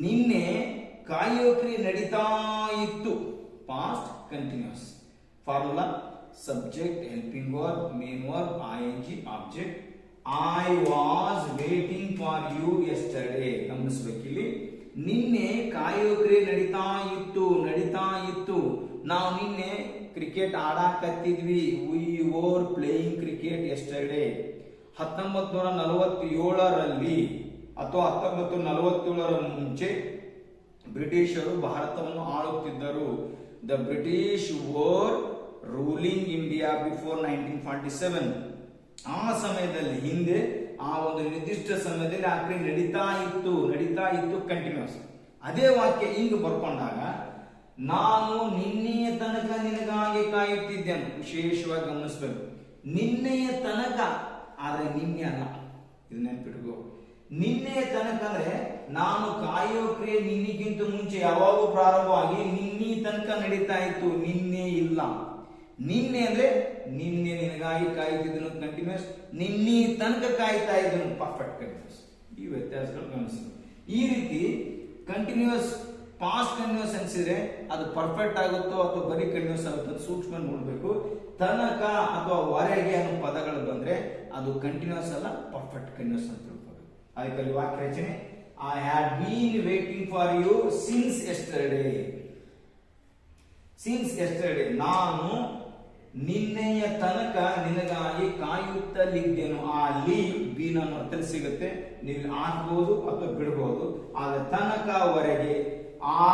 ನಿನ್ನೆ ಕಾಯುವ ಕ್ರಿಯೆ ನಡೀತಾ ಇತ್ತು. Past continuous. Formula subject, helping verb, main verb, ING, object. I was waiting for you yesterday. ಗಮನಿಸಬೇಕಿಲ್ಲಿ ನಿನ್ನೆ ಕಾಯುವ ಕ್ರಿಯೆ ನಡೀತಾ ಇತ್ತು. ನಾವು ನಿನ್ನೆ ಕ್ರಿಕೆಟ್ ಆಡಾಕತ್ತಿದ್ವಿ. We were playing cricket yesterday. 1947ರಲ್ಲಿ ಅಥವಾ 1947ರ ಮುಂಚೆ ಬ್ರಿಟಿಷರು ಭಾರತವನ್ನು ಆಳುತ್ತಿದ್ದರು. The British were ruling India before 1947. ಆ ಸಮಯದಲ್ಲಿ, ಹಿಂದೆ, ಆ ಒಂದು ನಿರ್ದಿಷ್ಟ ಸಮಯದಲ್ಲಿ ಆ ಕ್ರಿಯೆ ನಡೀತಾ ಇತ್ತು ಕಂಟಿನ್ಯೂಸ್. ಅದೇ ವಾಕ್ಯ ಹಿಂಗ್ ಬರ್ಕೊಂಡಾಗ, ನಾನು ನಿನ್ನೆಯ ತನಕ ನಿನಗಾಗಿ ಕಾಯುತ್ತಿದ್ದೇನೆ. ವಿಶೇಷವಾಗಿ ಗಮನಿಸಬೇಕು, ನಿನ್ನೆಯ ತನಕ, ಆದ್ರೆ ನಿನ್ನೆ ಅಲ್ಲ. ಇದು ನೆನ್ಪಿಟ್ಕೋ. ನಿನ್ನೆಯ ತನಕ ಅಂದ್ರೆ ನಾನು ಕಾಯುವ ಕ್ರಿಯೆ ನಿನ್ನೆಗಿಂತ ಮುಂಚೆ ಯಾವಾಗ ಪ್ರಾರಂಭವಾಗಿ ನಿನ್ನೆ ತನಕ ನಡೀತಾ ಇತ್ತು, ನಿನ್ನೆ ಇಲ್ಲ. ನಿನ್ನೆ ಅಂದ್ರೆ ನಿನ್ನೆ ನಿನಗಾಗಿ ಕಾಯುತ್ತಿದ್ದನು ಕಂಟಿನ್ಯೂಸ್, ನಿನ್ನೆ ತನಕ ಕಾಯ್ತಾ ಇದ್ದನು ಪರ್ಫೆಕ್ಟ್ ಕಂಟಿನ್ಯೂಸ್. ಈ ವ್ಯತ್ಯಾಸಗಳು ಗಮನಿಸಬೇಕು. ಈ ರೀತಿ ಕಂಟಿನ್ಯೂಸ್ ಪಾಸ್ಟ್ ಕಂಟಿನ್ಯೂಸ್ ಅನ್ಸಿದ್ರೆ ಅದು ಪರ್ಫೆಕ್ಟ್ ಆಗುತ್ತೋ ಅಥವಾ ಬರೀ ಕಂಟಿನ್ಯೂಸ್ ಆಗುತ್ತೋ ಸೂಕ್ಷ್ಮ ನೋಡ್ಬೇಕು. ತನಕ ಅಥವಾ ವರೆಗೆ ಅನ್ನೋ ಪದಗಳು ಬಂದ್ರೆ ಅದು ಕಂಟಿನ್ಯೂಸ್ ಅಲ್ಲ, ಪರ್ಫೆಕ್ಟ್ ಕಂಟಿನ್ಯೂಸ್ ಅಂತ ತಿಳ್ಕೋಬೇಕು. ಅದಕ್ಕೆ ವಾಕ್ಯ ರಚನೆ, I had been waiting for you since yesterday. Since yesterday, ನಾನು ನಿನ್ನೆಯ ತನಕ ನಿನಗಾಗಿ ಕಾಯುತ್ತಲಿದ್ದೇನು. ಆ ಲೀವ್ ಬೀನ್ ಅನ್ನೋ ಅರ್ಥ ಸಿಗುತ್ತೆ, ನೀವು ಹಾಕಬಹುದು ಅಥವಾ ಬಿಡಬಹುದು. ಆದ್ರೆ ತನಕವರೆಗೆ, ಆ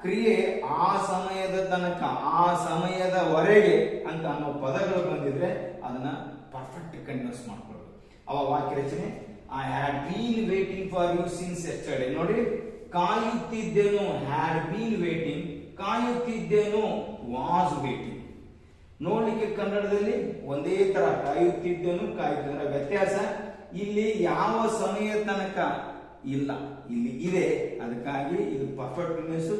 ಕ್ರಿಯೆ ಆ ಸಮಯದ ತನಕ, ಆ ಸಮಯದವರೆಗೆ ಅಂತ ಅನ್ನೋ ಪದಗಳು ಬಂದಿದ್ರೆ ಅದನ್ನ ಪರ್ಫೆಕ್ಟ್ ಕಂಟಿನ್ಯೂಸ್ ಮಾಡ್ಕೊಳ್ಬೇಕು. ಅವ ವಾಕ್ಯ ರಚನೆ, I had been waiting for you since yesterday. ನೋಡಿ, ಕಾಯುತ್ತಿದ್ದೇನು ಹ್ಯಾಡ್ ಬೀನ್ ವೇಟಿಂಗ್, ಕಾಯುತ್ತಿದ್ದೇನು ವಾಸ್ ವೇಟಿಂಗ್. ನೋಡ್ಲಿಕ್ಕೆ ಕನ್ನಡದಲ್ಲಿ ಒಂದೇ ತರ ಕಾಯುತ್ತಿದ್ದೇನು ಕಾಯುತ್ತಿದ್ದ ವ್ಯತ್ಯಾಸ ಇಲ್ಲಿ ಯಾವ ಸಮಯ ತನಕ ಇಲ್ಲ, ಇಲ್ಲಿ ಇದೆ. ಅದಕ್ಕಾಗಿ ಇದು ಪರ್ಫೆಕ್ಟ್ ಕಂಟಿನ್ಯೂಸ್.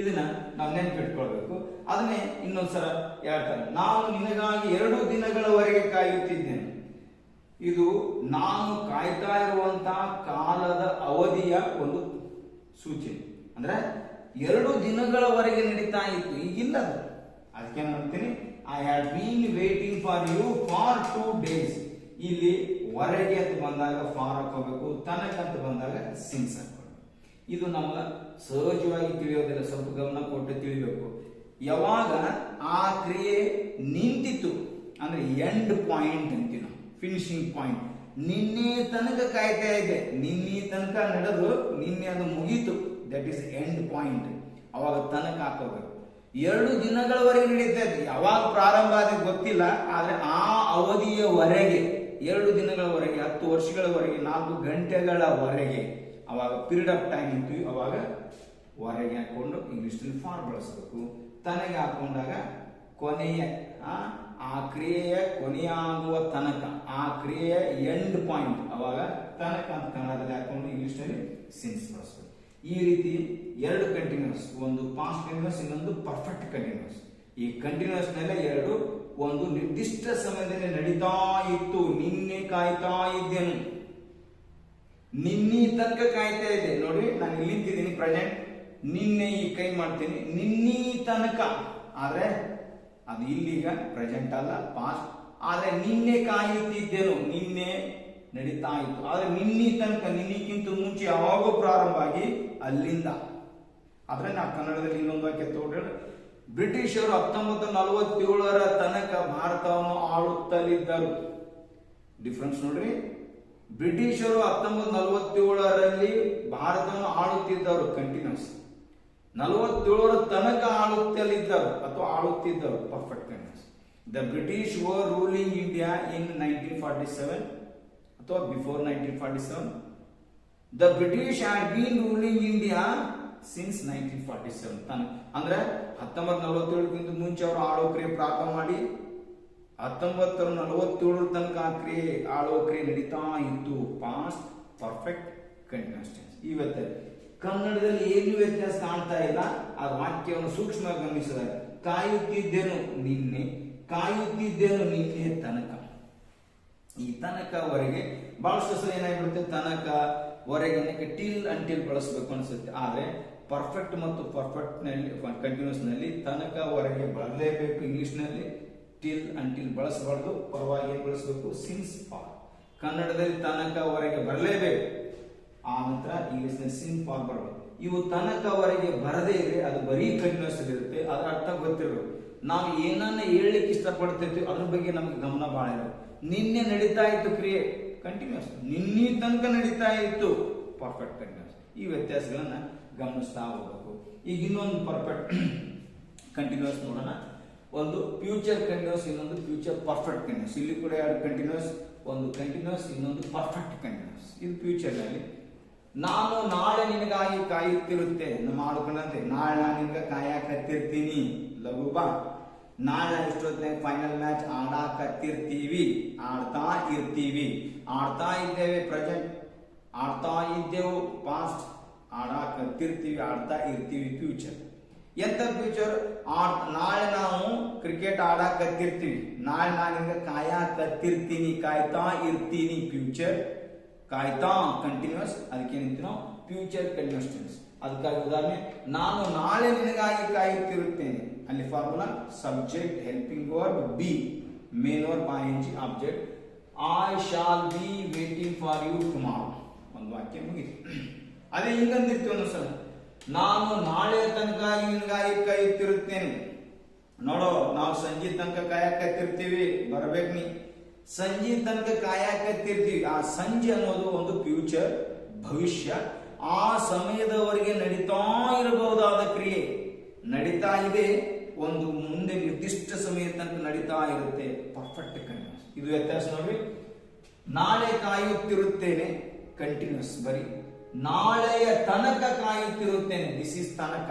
ಇದನ್ನ ನಾವು ನೆನಪಿಟ್ಕೊಳ್ಬೇಕು. ಅದನ್ನೇ ಇನ್ನೊಂದ್ಸಲ ಹೇಳ್ತಾರೆ, ನಾನು ನಿನಗಾಗಿ 2 ದಿನಗಳವರೆಗೆ ಕಾಯುತ್ತಿದ್ದೇನೆ. ಇದು ನಾನು ಕಾಯ್ತಾ ಇರುವಂತಹ ಕಾಲದ ಅವಧಿಯ ಒಂದು ಸೂಚನೆ. ಅಂದ್ರೆ 2 ದಿನಗಳವರೆಗೆ ನಡೀತಾ ಇತ್ತು, ಈಗಿಲ್ಲ ಅದು. ಅದಕ್ಕೆ ನೋಡ್ತೀನಿ, I had been waiting for you for 2 days. ಇಲ್ಲಿ ವರೆಗೆ ಅಂತ ಬಂದಾಗ ಫಾರ್ ಹಾಕೋಬೇಕು, ತನಕ ಅಂತ ಬಂದಾಗ ಸಿನ್ಸ್ ಹಾಕೋಬೇಕು. ಇದು ನಮಗ ಸಹಜವಾಗಿ ತಿಳಿಯೋದಿಲ್ಲ, ಸ್ವಲ್ಪ ಗಮನ ಕೊಟ್ಟು ತಿಳಿಬೇಕು. ಯಾವಾಗ ಆ ಕ್ರಿಯೆ ನಿಂತಿತು ಅಂದ್ರೆ ಎಂಡ್ ಪಾಯಿಂಟ್ ಅಂತೀವಿ ನಾವು, ಫಿನಿಶಿಂಗ್ ಪಾಯಿಂಟ್. ನಿನ್ನೆ ತನಕ ಕಾಯ್ತಾ ಇದೆ, ನಿನ್ನೆ ತನಕ ನಡೆದು ನಿನ್ನೆ ಅದು ಮುಗೀತು, ದಟ್ ಈಸ್ ಎಂಡ್ ಪಾಯಿಂಟ್. ಅವಾಗ ತನಕ ಹಾಕೋಬೇಕು. 2 ದಿನಗಳವರೆಗೆ ನಡೀತಾ ಇದೆ, ಯಾವಾಗ ಪ್ರಾರಂಭ ಆದ ಗೊತ್ತಿಲ್ಲ, ಆದ್ರೆ ಆ ಅವಧಿಯವರೆಗೆ 2 ದಿನಗಳವರೆಗೆ, 10 ವರ್ಷಗಳವರೆಗೆ, 4 ಗಂಟೆಗಳವರೆಗೆ, ಅವಾಗ ಪೀರಿಯಡ್ ಆಫ್ ಟೈಮ್ ಅಂತೀವಿ. ಅವಾಗ ಹೊರಗೆ ಹಾಕೊಂಡು ಇಂಗ್ಲಿಷ್ ಫಾರ್ ಬಳಸಬೇಕು. ತನಗೆ ಹಾಕೊಂಡಾಗ ಕೊನೆಯ, ಆ ಕ್ರಿಯೆಯ ಕೊನೆಯಾಗುವ ತನಕ, ಆ ಕ್ರಿಯೆಯ ಎಂಡ್ ಪಾಯಿಂಟ್, ಅವಾಗ ತನಕ ಅಂತ ಕನ್ನಡದಲ್ಲಿ ಹಾಕೊಂಡು ಇಂಗ್ಲಿಷ್ ನಲ್ಲಿ ಸಿನ್ಸ್ ಬಳಸಬೇಕು. ಈ ರೀತಿ 2 ಕಂಟಿನ್ಯೂಸ್, ಒಂದು ಪಾಸ್ಟ್ ಕಂಟಿನ್ಯೂಸ್, ಇನ್ನೊಂದು ಪರ್ಫೆಕ್ಟ್ ಕಂಟಿನ್ಯೂಸ್. ಈ ಕಂಟಿನ್ಯೂಸ್ ನಲ್ಲಿ 2 ಒಂದು ನಿರ್ದಿಷ್ಟ ಸಮಯದಲ್ಲಿ ನಡೀತಾ ಇತ್ತು. ನಿನ್ನೆ ಕಾಯ್ತಾ ಇದ್ದೇನು, ನಿನ್ನೆ ತನಕ ಕಾಯ್ತಾ ಇದೆ. ನೋಡಿ, ನಾನು ಇಲ್ಲಿ ನಿಂತಿದ್ದೀನಿ ಪ್ರೆಸೆಂಟ್, ನಿನ್ನೆ ಈ ಕೈ ಮಾಡ್ತೀನಿ, ನಿನ್ನೆ ತನಕ. ಆದ್ರೆ ಅದು ಇಲ್ಲಿಗ ಪ್ರೆಸೆಂಟ್ ಅಲ್ಲ, ಪಾಸ್ಟ್. ಆದ್ರೆ ನಿನ್ನೆ ಕಾಯುತ್ತಿದ್ದೇನು, ನಿನ್ನೆ ನಡೀತಾ ಇತ್ತು. ಆದ್ರೆ ನಿನ್ನೆ ತನಕ, ನಿನ್ನೆಕ್ಕಿಂತ ಮುಂಚೆ ಯಾವಾಗೋ ಪ್ರಾರಂಭ ಆಗಿ ಅಲ್ಲಿಂದ. ಆದ್ರೆ ನಾ ಕನ್ನಡದಲ್ಲಿ ಇನ್ನೊಂದು ವಾಕ್ಯ ತಗೊಂಡ್ರೆ, ಬ್ರಿಟಿಷರು 1947 ತನಕ ಭಾರತವನ್ನು ಆಳುತ್ತಲಿದ್ದರು. ಡಿಫರೆನ್ಸ್ ನೋಡ್ರಿ, ಬ್ರಿಟಿಷರು 1947ರಲ್ಲಿ ಭಾರತವನ್ನು ಆಳುತ್ತಿದ್ದರು, ಕಂಟಿನ್ಯೂಸ್. 47 ತನಕ ಆಳುತ್ತಲಿದ್ದರು ಅಥವಾ ಆಳುತ್ತಿದ್ದರು, perfect continuous. The British were ruling India in 1947 ಅಥವಾ before 1947. The British had been ruling India since 1947. ಅಂದ್ರೆ 1947ಗಿಂತ ಮುಂಚೆ ಅವರು ಆಳೋ ಕ್ರಿಯೆ ಪ್ರಾರಂಭ ಮಾಡಿ 1947 ತನಕ ಆ ಕ್ರಿಯೆ, ಆಳೋ ಕ್ರಿಯೆ ನಡೀತಾ ಇತ್ತು. Past perfect continuous tense. ಇವತ್ತು ಕನ್ನಡದಲ್ಲಿ ಏನು ವ್ಯತ್ಯಾಸ ಕಾಣ್ತಾ ಇಲ್ಲ, ಆ ವಾಕ್ಯವನ್ನು ಸೂಕ್ಷ್ಮ ಗಮನಿಸಿದಾಗ, ಕಾಯುತ್ತಿದ್ದೇನು ನಿನ್ನೆ, ಕಾಯುತ್ತಿದ್ದೇನು ನಿನ್ನೆ ತನಕ. ಈ ತನಕವರೆಗೆ ಬಹಳಷ್ಟು ಸಲ ಏನಾಗ್ಬಿಡುತ್ತೆ, ತನಕ ವರೆಗೆ ಟಿಲ್ ಅಂಟಿಲ್ ಬಳಸಬೇಕು ಅನ್ಸುತ್ತೆ. ಆದ್ರೆ ಪರ್ಫೆಕ್ಟ್ ಮತ್ತು ಪರ್ಫೆಕ್ಟ್ ನಲ್ಲಿ, ಕಂಟಿನ್ಯೂಸ್ ನಲ್ಲಿ ತನಕವರೆಗೆ ಬಳಸಲೇಬೇಕು. ಇಂಗ್ಲಿಷ್ ನಲ್ಲಿ ಟಿಲ್ ಅಂಟಿಲ್ ಬಳಸಬಾರ್ದು, ಪರವಾಗಿ ಏನ್ ಬಳಸಬೇಕು, ಸಿನ್ಸ್ ಫಾರ್. ಕನ್ನಡದಲ್ಲಿ ತನಕವರೆಗೆ ಬರಲೇಬೇಕು, ಆ ನಂತರ ಇಂಗ್ಲಿಷ್ ನಲ್ಲಿ ಸಿನ್ ಫಾರ್ ಬರಬೇಕು. ಇವು ತನಕವರೆಗೆ ಬರದೇ ಇದ್ರೆ ಅದು ಬರೀ ಕಂಟಿನ್ಯೂಸ್ ಇರುತ್ತೆ, ಅದರ ಅರ್ಥ ಗೊತ್ತಿರಬೇಕು. ನಾವು ಏನನ್ನ ಹೇಳಲಿಕ್ಕೆ ಇಷ್ಟಪಡ್ತಿರ್ತೀವಿ ಅದ್ರ ಬಗ್ಗೆ ನಮ್ಗೆ ಗಮನ ಬಹಳ ಇರಬೇಕು. ನಿನ್ನೆ ನಡೀತಾ ಇತ್ತು ಕ್ರಿಯೆ, ಕಂಟಿನ್ಯೂಸ್. ನಿನ್ನೆ ತನಕ ನಡೀತಾ ಇತ್ತು, ಪರ್ಫೆಕ್ಟ್ ಕಂಟಿನ್ಯೂಸ್. ಈ ವ್ಯತ್ಯಾಸಗಳನ್ನ ಗಮನಿಸ್ತಾ ಹೋಗಬೇಕು. ಈಗ ಇನ್ನೊಂದು ಪರ್ಫೆಕ್ಟ್ ಕಂಟಿನ್ಯೂಸ್ ನೋಡೋಣ. ಒಂದು ಫ್ಯೂಚರ್ ಕಂಟಿನ್ಯೂಸ್, ಇನ್ನೊಂದು ಫ್ಯೂಚರ್ ಪರ್ಫೆಕ್ಟ್ ಕಂಟಿನ್ಯೂಸ್. ಇಲ್ಲಿ ಕೂಡ 2 ಕಂಟಿನ್ಯೂಸ್, ಒಂದು ಕಂಟಿನ್ಯೂಸ್, ಇನ್ನೊಂದು ಪರ್ಫೆಕ್ಟ್ ಕಂಟಿನ್ಯೂಸ್. ಇದು ಫ್ಯೂಚರ್ ನಲ್ಲಿ, ನಾನು ನಾಳೆ ನಿನಗಾಗಿ ಕಾಯುತ್ತಿರುತ್ತೆ. ಮಾಡ್ಕೊಂಡಂತೆ, ನಾಳೆ ನಾನು ನಿನಗೆ ಕಾಯಕತ್ತಿರ್ತೀನಿ, ಲಘು ಬಾ. ನಾಳೆ ಇಷ್ಟೊತ್ತಿನಾಗ ಫೈನಲ್ ಮ್ಯಾಚ್ ಆಡಾಕತ್ತಿರ್ತೀವಿ, ಆಡ್ತಾ ಇರ್ತೀವಿ. ಆಡ್ತಾ ಇದ್ದೇವೆ ಪ್ರೆಸೆಂಟ್, ಆಡ್ತಾ ಇದ್ದೆವು ಪಾಸ್ಟ್, ಆಡಾಕತ್ತಿರ್ತೀವಿ, ಆಡ್ತಾ ಇರ್ತೀವಿ ಫ್ಯೂಚರ್. ಎಂತ ಫ್ಯೂಚರ್? ನಾಳೆ ನಾವು ಕ್ರಿಕೆಟ್ ಆಡಾಕತ್ತಿರ್ತೀವಿ, ನಾಳೆ ನಾನು ನಿಮ್ಗೆ ಕಾಯಕತ್ತಿರ್ತೀನಿ, ಕಾಯ್ತಾ ಇರ್ತೀನಿ ಫ್ಯೂಚರ್. ಕಾಯ್ತಾ ಕಂಟಿನ್ಯೂಸ್, ಅದಕ್ಕೆ ಏನಂತೀವಿ ನಾವು ಫ್ಯೂಚರ್ ಕಂಟಿನ್ಯೂಸ್ ಟೆನ್ಸ್. ಅದಕ್ಕಾಗಿ ಉದಾಹರಣೆ, ನಾನು ನಾಳೆ ನಿನಗಾಗಿ ಕಾಯುತ್ತಿರುತ್ತೇನೆ. ಅಲ್ಲಿ formula subject helping verb be main verb ING object. I shall be waiting for you tomorrow. ಒಂದು ವಾಕ್ಯ ಮುಗಿತು. ಅದೇ ಹಿಂಗಂದಿರ್ತೀವಿ ಒಂದೊಂದ್ಸಲ, ನಾನು ನಾಳೆ ತನಕ ನಿನಗಾಗಿ ಕಾಯುತ್ತಿರುತ್ತೇನೆ. ನೋಡೋ, ನಾವು ಸಂಜೆ ತನಕ ಕಾಯಕತ್ತಿರ್ತೀವಿ, ಬರ್ಬೇಕು ನೀ. ಸಂಜೆ ತನಕ ಕಾಯಕತ್ತಿರ್ತೀವಿ. ಆ ಸಂಜೆ ಅನ್ನೋದು ಒಂದು ಫ್ಯೂಚರ್, ಭವಿಷ್ಯ. ಆ ಸಮಯದವರೆಗೆ ನಡೀತಾ ಇರಬಹುದಾದ ಕ್ರಿಯೆ ನಡೀತಾ ಇದೆ, ಒಂದು ಮುಂದೆ ನಿರ್ದಿಷ್ಟ ಸಮಯ ತನಕ ನಡೀತಾ ಇರುತ್ತೆ. Perfect continuous. ಇದು ವ್ಯತ್ಯಾಸ ನೋಡ್ರಿ. ನಾಳೆ ಕಾಯುತ್ತಿರುತ್ತೇನೆ ಕಂಟಿನ್ಯೂಸ್ ಬರೀ. ನಾಳೆಯ ತನಕ ಕಾಯುತ್ತಿರುತ್ತೇನೆ, ದಿಸ್ ಇಸ್ ತನಕ.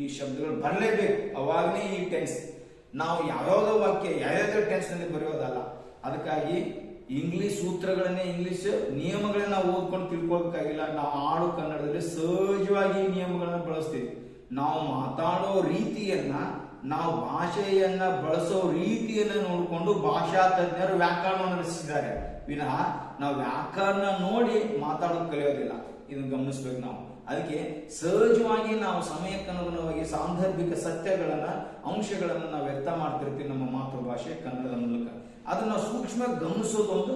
ಈ ಶಬ್ದಗಳು ಬರಲೇಬೇಕು, ಅವಾಗನೇ ಈ ಟೆನ್ಸ್. ನಾವು ಯಾವ್ಯಾವುದೋ ವಾಕ್ಯ ಯಾವ್ಯಾವುದೋ ಟೆನ್ಸ್ ನಲ್ಲಿ ಬರೆಯೋದಲ್ಲ. ಅದಕ್ಕಾಗಿ ಇಂಗ್ಲಿಷ್ ಸೂತ್ರಗಳನ್ನೇ, ಇಂಗ್ಲಿಷ್ ನಿಯಮಗಳನ್ನ ನಾವು ಓದ್ಕೊಂಡು ತಿಳ್ಕೊಳ್ಬೇಕಾಗಿಲ್ಲ. ನಾವು ಆಡು ಕನ್ನಡದಲ್ಲಿ ಸಹಜವಾಗಿ ನಿಯಮಗಳನ್ನ ಬಳಸ್ತೀವಿ. ನಾವು ಮಾತಾಡೋ ರೀತಿಯನ್ನ, ನಾವು ಭಾಷೆಯನ್ನ ಬಳಸೋ ರೀತಿಯನ್ನ ನೋಡಿಕೊಂಡು ಭಾಷಾ ತಜ್ಞರು ವ್ಯಾಕರಣ ರಚಿಸಿದ್ದಾರೆ ವಿನಃ ನಾವು ವ್ಯಾಕರಣ ನೋಡಿ ಮಾತಾಡೋದು ಕಲಿಯೋದಿಲ್ಲ. ಇದನ್ನು ಗಮನಿಸ್ಬೇಕು ನಾವು. ಅದಕ್ಕೆ ಸಹಜವಾಗಿ ನಾವು ಸಮಯಕ್ಕನುಗುಣವಾಗಿ ಸಾಂದರ್ಭಿಕ ಸತ್ಯಗಳನ್ನ, ಅಂಶಗಳನ್ನ ನಾವು ವ್ಯಕ್ತ ಮಾಡ್ತಿರ್ತೀವಿ ನಮ್ಮ ಮಾತೃಭಾಷೆ ಕನ್ನಡದ ಮೂಲಕ. ಅದನ್ನ ಸೂಕ್ಷ್ಮ ಗಮನಿಸೋದೊಂದು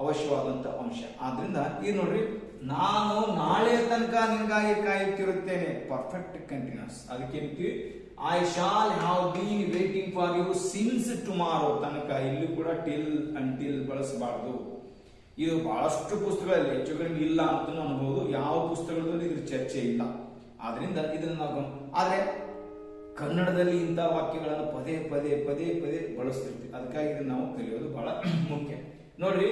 ಅವಶ್ಯವಾದಂತ ಅಂಶ. ಆದ್ರಿಂದ ಈಗ ನೋಡ್ರಿ, ನಾನು ನಾಳೆ ತನಕ ನಿನಗಾಗಿ ಕಾಯುತ್ತಿರುತ್ತೇನೆ, ಪರ್ಫೆಕ್ಟ್ ಕಂಟಿನ್ಯೂಸ್. ಅದಕ್ಕೆ I shall have been waiting for you since tomorrow ತನಕ. ಇಲ್ಲಿ ಕೂಡ ಟಿಲ್ ಅಂಟಿಲ್ ಬಳಸಬಾರದು. ಇದು ಬಹಳಷ್ಟು ಪುಸ್ತಕಗಳಲ್ಲಿ ಹೆಚ್ಚು ಕಡಿಮೆ ಇಲ್ಲ ಅಂತ ಅನ್ಬಹುದು. ಯಾವ ಪುಸ್ತಕದಲ್ಲಿ ಇದ್ರ ಚರ್ಚೆ ಇಲ್ಲ. ಆದ್ರಿಂದ ಇದನ್ನ ನಾವು ಆದ್ರೆ ಕನ್ನಡದಲ್ಲಿ ಇಂತಹ ವಾಕ್ಯಗಳನ್ನು ಪದೇ ಪದೇ ಪದೇ ಪದೇ ಬಳಸ್ತಿರ್ತೀವಿ. ಅದಕ್ಕಾಗಿ ಇದನ್ನ ನಾವು ಕಲಿಯೋದು ಬಹಳ ಮುಖ್ಯ. ನೋಡ್ರಿ,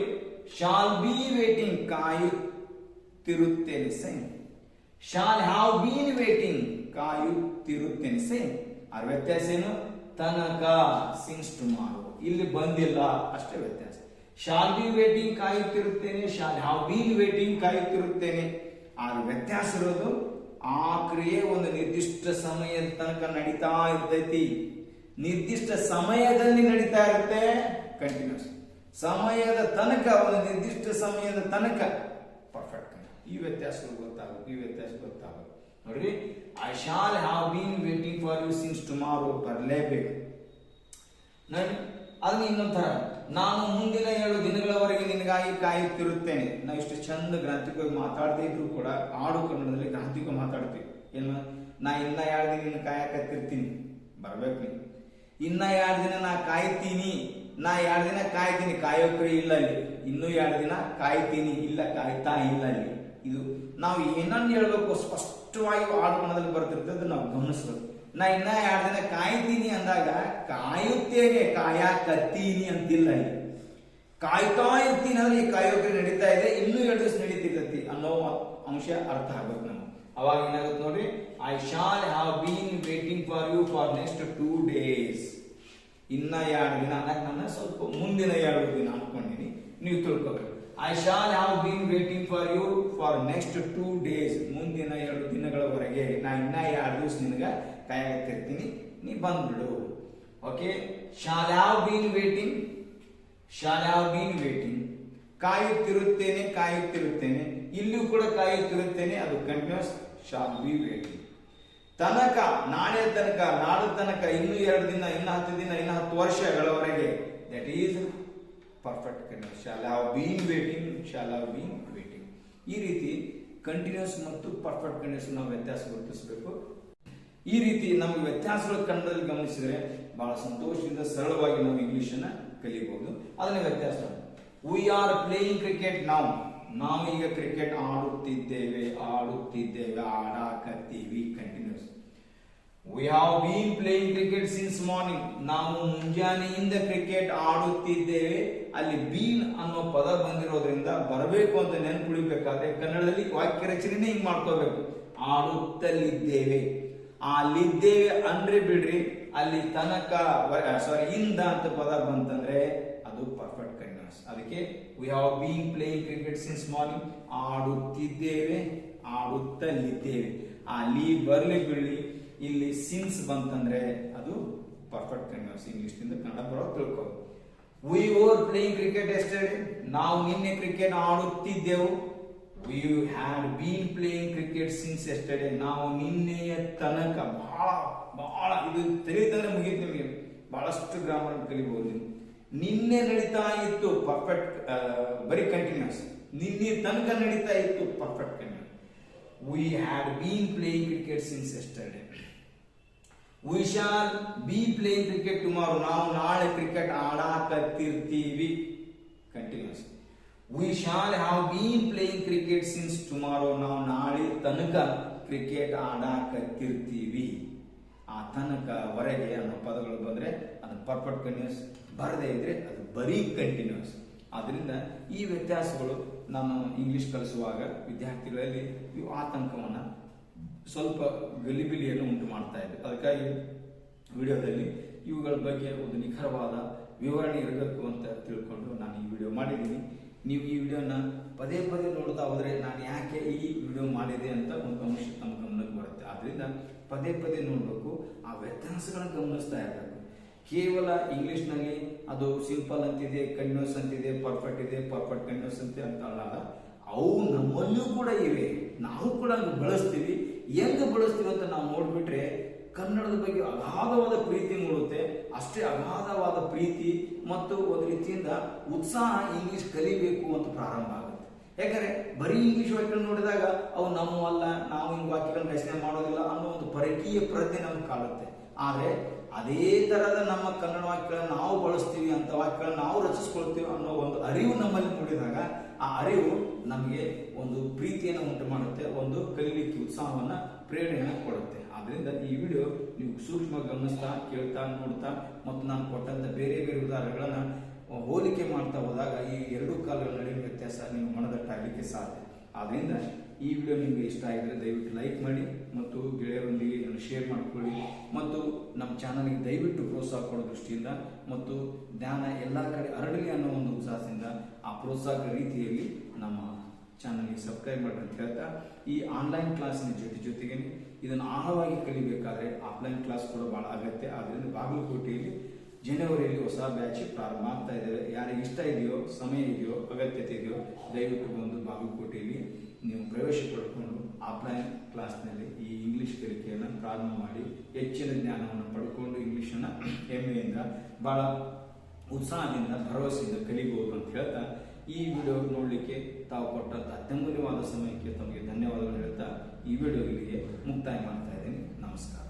ಶಾಲ್ ಬಿ ವೇಟಿಂಗ್ ಕಾಯುತ್ತಿರುತ್ತೇನೆ same. Shall have been waiting ಕಾಯುತ್ತಿರುತ್ತೇನೆ ಸೇಮ್. ಆ ವ್ಯತ್ಯಾಸ ಏನು? ತನಕ ಸಿನ್ಸ್ ಟುಮಾರೋ. ಇಲ್ಲಿ ಬಂದಿಲ್ಲ ಅಷ್ಟೇ ವ್ಯತ್ಯಾಸ. ಶಾಲ್ ಬಿ ವೇಟಿಂಗ್ ಕಾಯುತ್ತಿರುತ್ತೇನೆ, ಶಾಲ್ ಹ್ಯಾವ್ ಬೀನ್ ವೇಟಿಂಗ್ ಕಾಯುತ್ತಿರುತ್ತೇನೆ. ಆ ವ್ಯತ್ಯಾಸ ಇರೋದು ಆ ಕ್ರಿಯೆ ಒಂದು ನಿರ್ದಿಷ್ಟ ಸಮಯದ ತನಕ ನಡೀತಾ ಇರ್ತೈತಿ. ನಿರ್ದಿಷ್ಟ ಸಮಯದಲ್ಲಿ ನಡೀತಾ ಇರುತ್ತೆ ಕಂಟಿನ್ಯೂಸ್. ಸಮಯದ ತನಕ, ಒಂದು ನಿರ್ದಿಷ್ಟ ಸಮಯದ ತನಕ ಪರ್ಫೆಕ್ಟ್. ಈ ವ್ಯತ್ಯಾಸಗಳು ಗೊತ್ತಾಗುತ್ತೆ. ನೋಡ್ರಿ, I shall have been waiting for you since tomorrow ಬರಲೇಬೇಕು. ನೋಡಿ, ಅದನ್ನ ಇನ್ನೊಂಥರ, ನಾನು ಮುಂದಿನ 7 ದಿನಗಳವರೆಗೆ ನಿನಗಾಗಿ ಕಾಯುತ್ತಿರುತ್ತೇನೆ. ನಾವು ಇಷ್ಟು ಚಂದ ಗ್ರಾಂಥಿಕವಾಗಿ ಮಾತಾಡದೇ ಇದ್ರು ಕೂಡ ಆಡು ಕನ್ನಡದಲ್ಲಿ ಗ್ರಾಂಥಿಕ ಮಾತಾಡ್ತೀವಿ. ಏನು, ನಾ ಇನ್ನ 2 ದಿನ ನಿನ್ನ ಕಾಯಕತ್ತಿರ್ತೀನಿ, ಬರ್ಬೇಕು ನೀ. ಇನ್ನ 2 ದಿನ ನಾ ಕಾಯ್ತೀನಿ, ನಾ 2 ದಿನ ಕಾಯ್ತೀನಿ, ಕಾಯೋಕ್ರಿ ಇಲ್ಲ ಅಲ್ಲಿ. ಇನ್ನೂ 2 ದಿನ ಕಾಯ್ತೀನಿ, ಇಲ್ಲ ಕಾಯ್ತಾ ಇಲ್ಲ ಅಲ್ಲಿ. ಇದು ನಾವು ಏನನ್ನ ಹೇಳ್ಬೇಕು ಸ್ಪಷ್ಟವಾಗಿ ಆಡುಕಣದಲ್ಲಿ ಬರ್ತಿರ್ತದೆ, ನಾವು ಗಮನಿಸ್ಬೇಕು. ನಾ ಇನ್ನ 2 ದಿನ ಕಾಯ್ತೀನಿ ಅಂದಾಗ ಕಾಯುತ್ತೇನೆ, ಕಾಯಕತ್ತೀನಿ ಅಂತಿಲ್ಲ ಇಲ್ಲಿ. ಕಾಯ್ತಾ ಇರ್ತೀನಿ ಅಂದ್ರೆ ಈ ಕಾಯೋಕ್ರಿ ನಡೀತಾ ಇದೆ, ಇನ್ನೂ 2 ದಿವಸ ನಡೀತಿರ್ತೈತಿ ಅನ್ನೋ ಅಂಶ ಅರ್ಥ ಆಗ್ಬೇಕು ನಮ್ಗೆ. ಅವಾಗ ಏನಾಗುತ್ತೆ ನೋಡ್ರಿ, I shall have been waiting for you for next 2 days. ಇನ್ನ 2 ದಿನ ಅನ್ನಕ್ ನಾನು ಸ್ವಲ್ಪ ಮುಂದಿನ 2 ದಿನ ಅನ್ಕೊಂಡಿನಿ, ನೀವು ತಿಳ್ಕೊಬೇಕು. I shall have been waiting for you for next 2 days. ಮುಂದಿನ 2 ದಿನಗಳವರೆಗೆ ನಾ ಇನ್ನ 2 ದಿವಸ ನಿನಗ ಕಾಯಕತ್ತಿರ್ತೀನಿ, ನೀ ಬಂದ್ಬಿಡು. Okay, shall have been waiting, shall have been waiting. ಕಾಯುತ್ತಿರುತ್ತೇನೆ. ಇಲ್ಲೂ ಕೂಡ ಕಾಯುತ್ತಿರುತ್ತೇನೆ, ಅದು ಕಂಟಿನ್ಯೂಸ್. Shawl be waiting. ತನಕ, ನಾಳೆ ತನಕ, ನಾಡು ತನಕ, ಇನ್ನು 2 ದಿನ, ಇನ್ನು 10 ದಿನ, ಇನ್ನು 10 ವರ್ಷಗಳವರೆಗೆ, that is perfect continuous. Shall have been waiting, shall have been waiting. ಈ ರೀತಿ ಕಂಟಿನ್ಯೂಸ್ ಮತ್ತು ಪರ್ಫೆಕ್ಟ್ ಕಂಟಿನ್ಯೂಸ್ ನಾವು ವ್ಯತ್ಯಾಸ ಗುರುತಿಸಬೇಕು. ಈ ರೀತಿ ನಮಗೆ ವ್ಯತ್ಯಾಸಗಳು ಕನ್ನಡದಲ್ಲಿ ಗಮನಿಸಿದ್ರೆ ಬಹಳ ಸಂತೋಷದಿಂದ ಸರಳವಾಗಿ ನಾವು ಇಂಗ್ಲಿಷ್ ಅನ್ನ ಕಲಿಯಬಹುದು. ಅದನ್ನ ವ್ಯತ್ಯಾಸ, ವಿ ಆರ್ ಪ್ಲೇಯಿಂಗ್ ಕ್ರಿಕೆಟ್ ನಾವು. ನಾವು ಈಗ ಕ್ರಿಕೆಟ್ ಆಡುತ್ತಿದ್ದೇವೆ, ಆಡಾಕತ್ತೀವಿ continuous. We have been playing cricket since morning. ನಾವು ಮುಂಜಾನೆಯಿಂದ ಕ್ರಿಕೆಟ್ ಆಡುತ್ತಿದ್ದೇವೆ. ಅಲ್ಲಿ ಬೀನ್ ಅನ್ನೋ ಪದ ಬಂದಿರೋದ್ರಿಂದ ಬರಬೇಕು ಅಂತ ನೆನಪುಳಿಬೇಕಾದ್ರೆ ಕನ್ನಡದಲ್ಲಿ ವಾಕ್ಯ ರಚನೆ ಹಿಂಗ್ ಮಾಡ್ಕೋಬೇಕು. ಆಡುತ್ತಲಿದ್ದೇವೆ. ಅಲ್ಲಿದ್ದೇವೆ ಅಂದ್ರೆ ಬಿಡ್ರಿ, ಅಲ್ಲಿ ತನಕ ಇಂದ ಅಂತ ಪದ ಬಂತಂದ್ರೆ ಅದು ಪರ್ಫೆಕ್ಟ್ ಕಂಟಿನ್ಯೂಸ್. ಅದಕ್ಕೆ we have been playing cricket since morning. ಆಡುತ್ತಿದ್ದೇವೆ, ಆಡುತ್ತಲಿದ್ದೇವೆ. ಅಲ್ಲಿ ಬರ್ಲಿ ಬಿಡ್ಲಿ, ಇಲ್ಲಿ ಸಿನ್ಸ್ ಬಂತಂದ್ರೆ ಅದು ಪರ್ಫೆಕ್ಟ್ ಕಂಟಿನ್ಯೂಸ್. ಇಂಗ್ಲಿಷ್ ನಿಂದ ಕನ್ನಡ ಬರೋ ತಿಳ್ಕೊ. V were playing cricket yesterday. ನಾವು ನಿನ್ನೆ ಕ್ರಿಕೆಟ್ ಆಡುತ್ತಿದ್ದೆವು. V had been playing cricket since yesterday. ನಾವು ನಿನ್ನೆಯ ತನಕ ಬಹಳ ಇದು ತಿಳಿತಂದ್ರೆ ಮುಗಿತು ನಿಮಗೆ. ಬಹಳಷ್ಟು ಗ್ರಾಮರ್ ಕಲಿಬಹುದು. ನಿನ್ನೆ ನಡೀತಾ ಇತ್ತು ಪರ್ಫೆಕ್ಟ್, ಬರೀ ಕಂಟಿನ್ಯೂಸ್. ನಿನ್ನೆ ತನಕ ನಡೀತಾ ಇತ್ತು perfect continuous. We had been playing cricket since yesterday. We shall be playing cricket tomorrow. ನಾವು ನಾಳೆ ಕ್ರಿಕೆಟ್ ಆಡಾಕತ್ತಿರ್ತೀವಿ. Continuous. We shall have been playing cricket since tomorrow. ನಾವು ನಾಳೆ ತನಕ ಕ್ರಿಕೆಟ್ ಆಡಾಕತ್ತಿರ್ತೀವಿ. ಆ ತನಕ ವರೆಗೆ ಅನ್ನೋ ಪದಗಳು ಬಂದ್ರೆ ಅದು ಪರ್ಫೆಕ್ಟ್ ಕಂಟಿನ್ಯೂಸ್, ಬರದೇ ಇದ್ರೆ ಅದು ಬರೀ ಕಂಟಿನ್ಯೂಸ್. ಆದ್ರಿಂದ ಈ ವ್ಯತ್ಯಾಸಗಳು ನಾನು ಇಂಗ್ಲಿಷ್ ಕಲಿಸುವಾಗ ವಿದ್ಯಾರ್ಥಿಗಳಲ್ಲಿ ಇವು ಆತಂಕವನ್ನ, ಸ್ವಲ್ಪ ಗಲಿಬಿಲಿಯನ್ನು ಉಂಟು ಮಾಡ್ತಾ ಇದೆ. ಅದಕ್ಕಾಗಿ ವಿಡಿಯೋದಲ್ಲಿ ಇವುಗಳ ಬಗ್ಗೆ ಒಂದು ನಿಖರವಾದ ವಿವರಣೆ ಇರಬೇಕು ಅಂತ ತಿಳ್ಕೊಂಡು ನಾನು ಈ ವಿಡಿಯೋ ಮಾಡಿದ್ದೀನಿ. ನೀವು ಈ ವಿಡಿಯೋನ ಪದೇ ಪದೇ ನೋಡ್ತಾ ಹೋದ್ರೆ ನಾನು ಯಾಕೆ ಈ ವಿಡಿಯೋ ಮಾಡಿದೆ ಅಂತ ಒಂದು ಅಂಶ ನಮ್ಮ ಗಮನಕ್ಕೆ ಬರುತ್ತೆ. ಆದ್ರಿಂದ ಪದೇ ಪದೇ ನೋಡಬೇಕು, ಆ ವ್ಯತ್ಯಾಸಗಳನ್ನ ಗಮನಿಸ್ತಾ ಇರಬೇಕು. ಕೇವಲ ಇಂಗ್ಲಿಷ್ನಲ್ಲಿ ಅದು ಸಿಂಪಲ್ ಅಂತಿದೆ, ಕಂಟಿನ್ಯೂಸ್ ಅಂತಿದೆ, ಪರ್ಫೆಕ್ಟ್ ಇದೆ, ಪರ್ಫೆಕ್ಟ್ ಕಂಟಿನ್ಯೂಸ್ ಅಂತ ಅಲ್ಲ. ಅವು ನಮ್ಮಲ್ಲೂ ಕೂಡ ಇವೆ, ನಾವು ಕೂಡ ಬಳಸ್ತೀವಿ. ಹೆಂಗ ಬಳಸ್ತೀವಿ ಅಂತ ನಾವು ನೋಡ್ಬಿಟ್ರೆ ಕನ್ನಡದ ಬಗ್ಗೆ ಅಗಾಧವಾದ ಪ್ರೀತಿ ಮೂಡುತ್ತೆ. ಅಷ್ಟೇ ಅಗಾಧವಾದ ಪ್ರೀತಿ ಮತ್ತು ಒಂದು ರೀತಿಯಿಂದ ಉತ್ಸಾಹ ಇಂಗ್ಲಿಷ್ ಕಲಿಬೇಕು ಅಂತ ಪ್ರಾರಂಭ ಆಗುತ್ತೆ. ಯಾಕಂದ್ರೆ ಬರೀ ಇಂಗ್ಲಿಷ್ ವಾಕ್ಯಗಳು ನೋಡಿದಾಗ ಅವು ನಮ್ಮವಲ್ಲ, ನಾವು ಹಿಂಗ್ ವಾಕ್ಯಗಳನ್ನ ರಚನೆ ಮಾಡೋದಿಲ್ಲ ಅನ್ನೋ ಒಂದು ಪರಕೀಯ ಪ್ರಜ್ಞೆ ನಮ್ಗೆ ಕಾಡುತ್ತೆ. ಆದ್ರೆ ಅದೇ ತರದ ನಮ್ಮ ಕನ್ನಡ ವಾಕ್ಯಗಳನ್ನ ನಾವು ಬಳಸ್ತೀವಿ, ಅಂತ ವಾಕ್ಯಗಳನ್ನ ನಾವು ರಚಿಸ್ಕೊಳ್ತೀವಿ ಅನ್ನೋ ಒಂದು ಅರಿವು ನಮ್ಮಲ್ಲಿ ಮೂಡಿದಾಗ ಆ ಅರಿವು ನಮಗೆ ಒಂದು ಪ್ರೀತಿಯನ್ನು ಉಂಟು ಮಾಡುತ್ತೆ, ಒಂದು ಕಲಿಲಿಕ್ಕೆ ಉತ್ಸಾಹವನ್ನ, ಪ್ರೇರಣೆಯನ್ನು ಕೊಡುತ್ತೆ. ಆದ್ರಿಂದ ಈ ವಿಡಿಯೋ ನೀವು ಸೂಕ್ಷ್ಮವಾಗಿ ಗಮನಿಸ್ತಾ, ಕೇಳ್ತಾ, ನೋಡ್ತಾ ಮತ್ತು ನಾನು ಕೊಟ್ಟಂತ ಬೇರೆ ಬೇರೆ ಉದಾಹರಣೆಗಳನ್ನ ಹೋಲಿಕೆ ಮಾಡ್ತಾ ಹೋದಾಗ ಈ ಎರಡು ಕಾಲಗಳ ನಡುವಿನ ವ್ಯತ್ಯಾಸ ನೀವು ಮನದಟ್ಟಾಗಲಿಕ್ಕೆ ಸಾಧ್ಯ. ಆದ್ರಿಂದ ಈ ವಿಡಿಯೋ ನಿಮಗೆ ಇಷ್ಟ ಆಗಿದ್ರೆ ದಯವಿಟ್ಟು ಲೈಕ್ ಮಾಡಿ ಮತ್ತು ಗೆಳೆಯರೊಂದಿಗೆ ಇದನ್ನು ಶೇರ್ ಮಾಡಿಕೊಳ್ಳಿ ಮತ್ತು ನಮ್ಮ ಚಾನಲ್ಗೆ ದಯವಿಟ್ಟು ಪ್ರೋತ್ಸಾಹ ಕೊಡೋ ದೃಷ್ಟಿಯಿಂದ ಮತ್ತು ಜ್ಞಾನ ಎಲ್ಲ ಕಡೆ ಹರಡಲಿ ಅನ್ನೋ ಒಂದು ಉತ್ಸಾಹದಿಂದ ಆ ಪ್ರೋತ್ಸಾಹಕ ರೀತಿಯಲ್ಲಿ ನಮ್ಮ ಚಾನಲ್ಗೆ ಸಬ್ಸ್ಕ್ರೈಬ್ ಮಾಡಿ ಅಂತ ಹೇಳ್ತಾ, ಈ ಆನ್ಲೈನ್ ಕ್ಲಾಸಿನ ಜೊತೆಗೆ ಇದನ್ನು ಆಳವಾಗಿ ಕಲಿಬೇಕಾದ್ರೆ ಆಫ್ಲೈನ್ ಕ್ಲಾಸ್ ಕೂಡ ಬಹಳ ಅಗತ್ಯ. ಆದ್ರಿಂದ ಬಾಗಲಕೋಟೆಯಲ್ಲಿ ಜನವರಿಯಲ್ಲಿ ಹೊಸ ಬ್ಯಾಚ್ ಪ್ರಾರಂಭ ಆಗ್ತಾ ಇದ್ದೇವೆ. ಯಾರಿಗೆ ಇಷ್ಟ ಇದೆಯೋ, ಸಮಯ ಇದೆಯೋ, ಅಗತ್ಯತೆ ಇದೆಯೋ ದಯವಿಟ್ಟು ಬಂದು ಬಾಗಲಕೋಟೆಯಲ್ಲಿ ನೀವು ಪ್ರವೇಶ ಪಡ್ಕೊಂಡು ಆಫ್ಲೈನ್ ಕ್ಲಾಸ್ನಲ್ಲಿ ಈ ಇಂಗ್ಲಿಷ್ ಕಲಿಕೆಯನ್ನು ಪ್ರಾರಂಭ ಮಾಡಿ ಹೆಚ್ಚಿನ ಜ್ಞಾನವನ್ನು ಪಡ್ಕೊಂಡು ಇಂಗ್ಲಿಷನ್ನು ಹೆಮ್ಮೆಯಿಂದ, ಬಹಳ ಉತ್ಸಾಹದಿಂದ, ಭರವಸೆಯಿಂದ ಕಲಿಬಹುದು ಅಂತ ಹೇಳ್ತಾ ಈ ವಿಡಿಯೋ ನೋಡಲಿಕ್ಕೆ ತಾವು ಕೊಟ್ಟಂತ ಅತ್ಯಮೂಲ್ಯವಾದ ಸಮಯಕ್ಕೆ ತಮಗೆ ಧನ್ಯವಾದಗಳು ಹೇಳ್ತಾ ಈ ವಿಡಿಯೋ ಇಲ್ಲಿಗೆ ಮುಕ್ತಾಯ ಮಾಡ್ತಾ ಇದ್ದೀನಿ. ನಮಸ್ಕಾರ.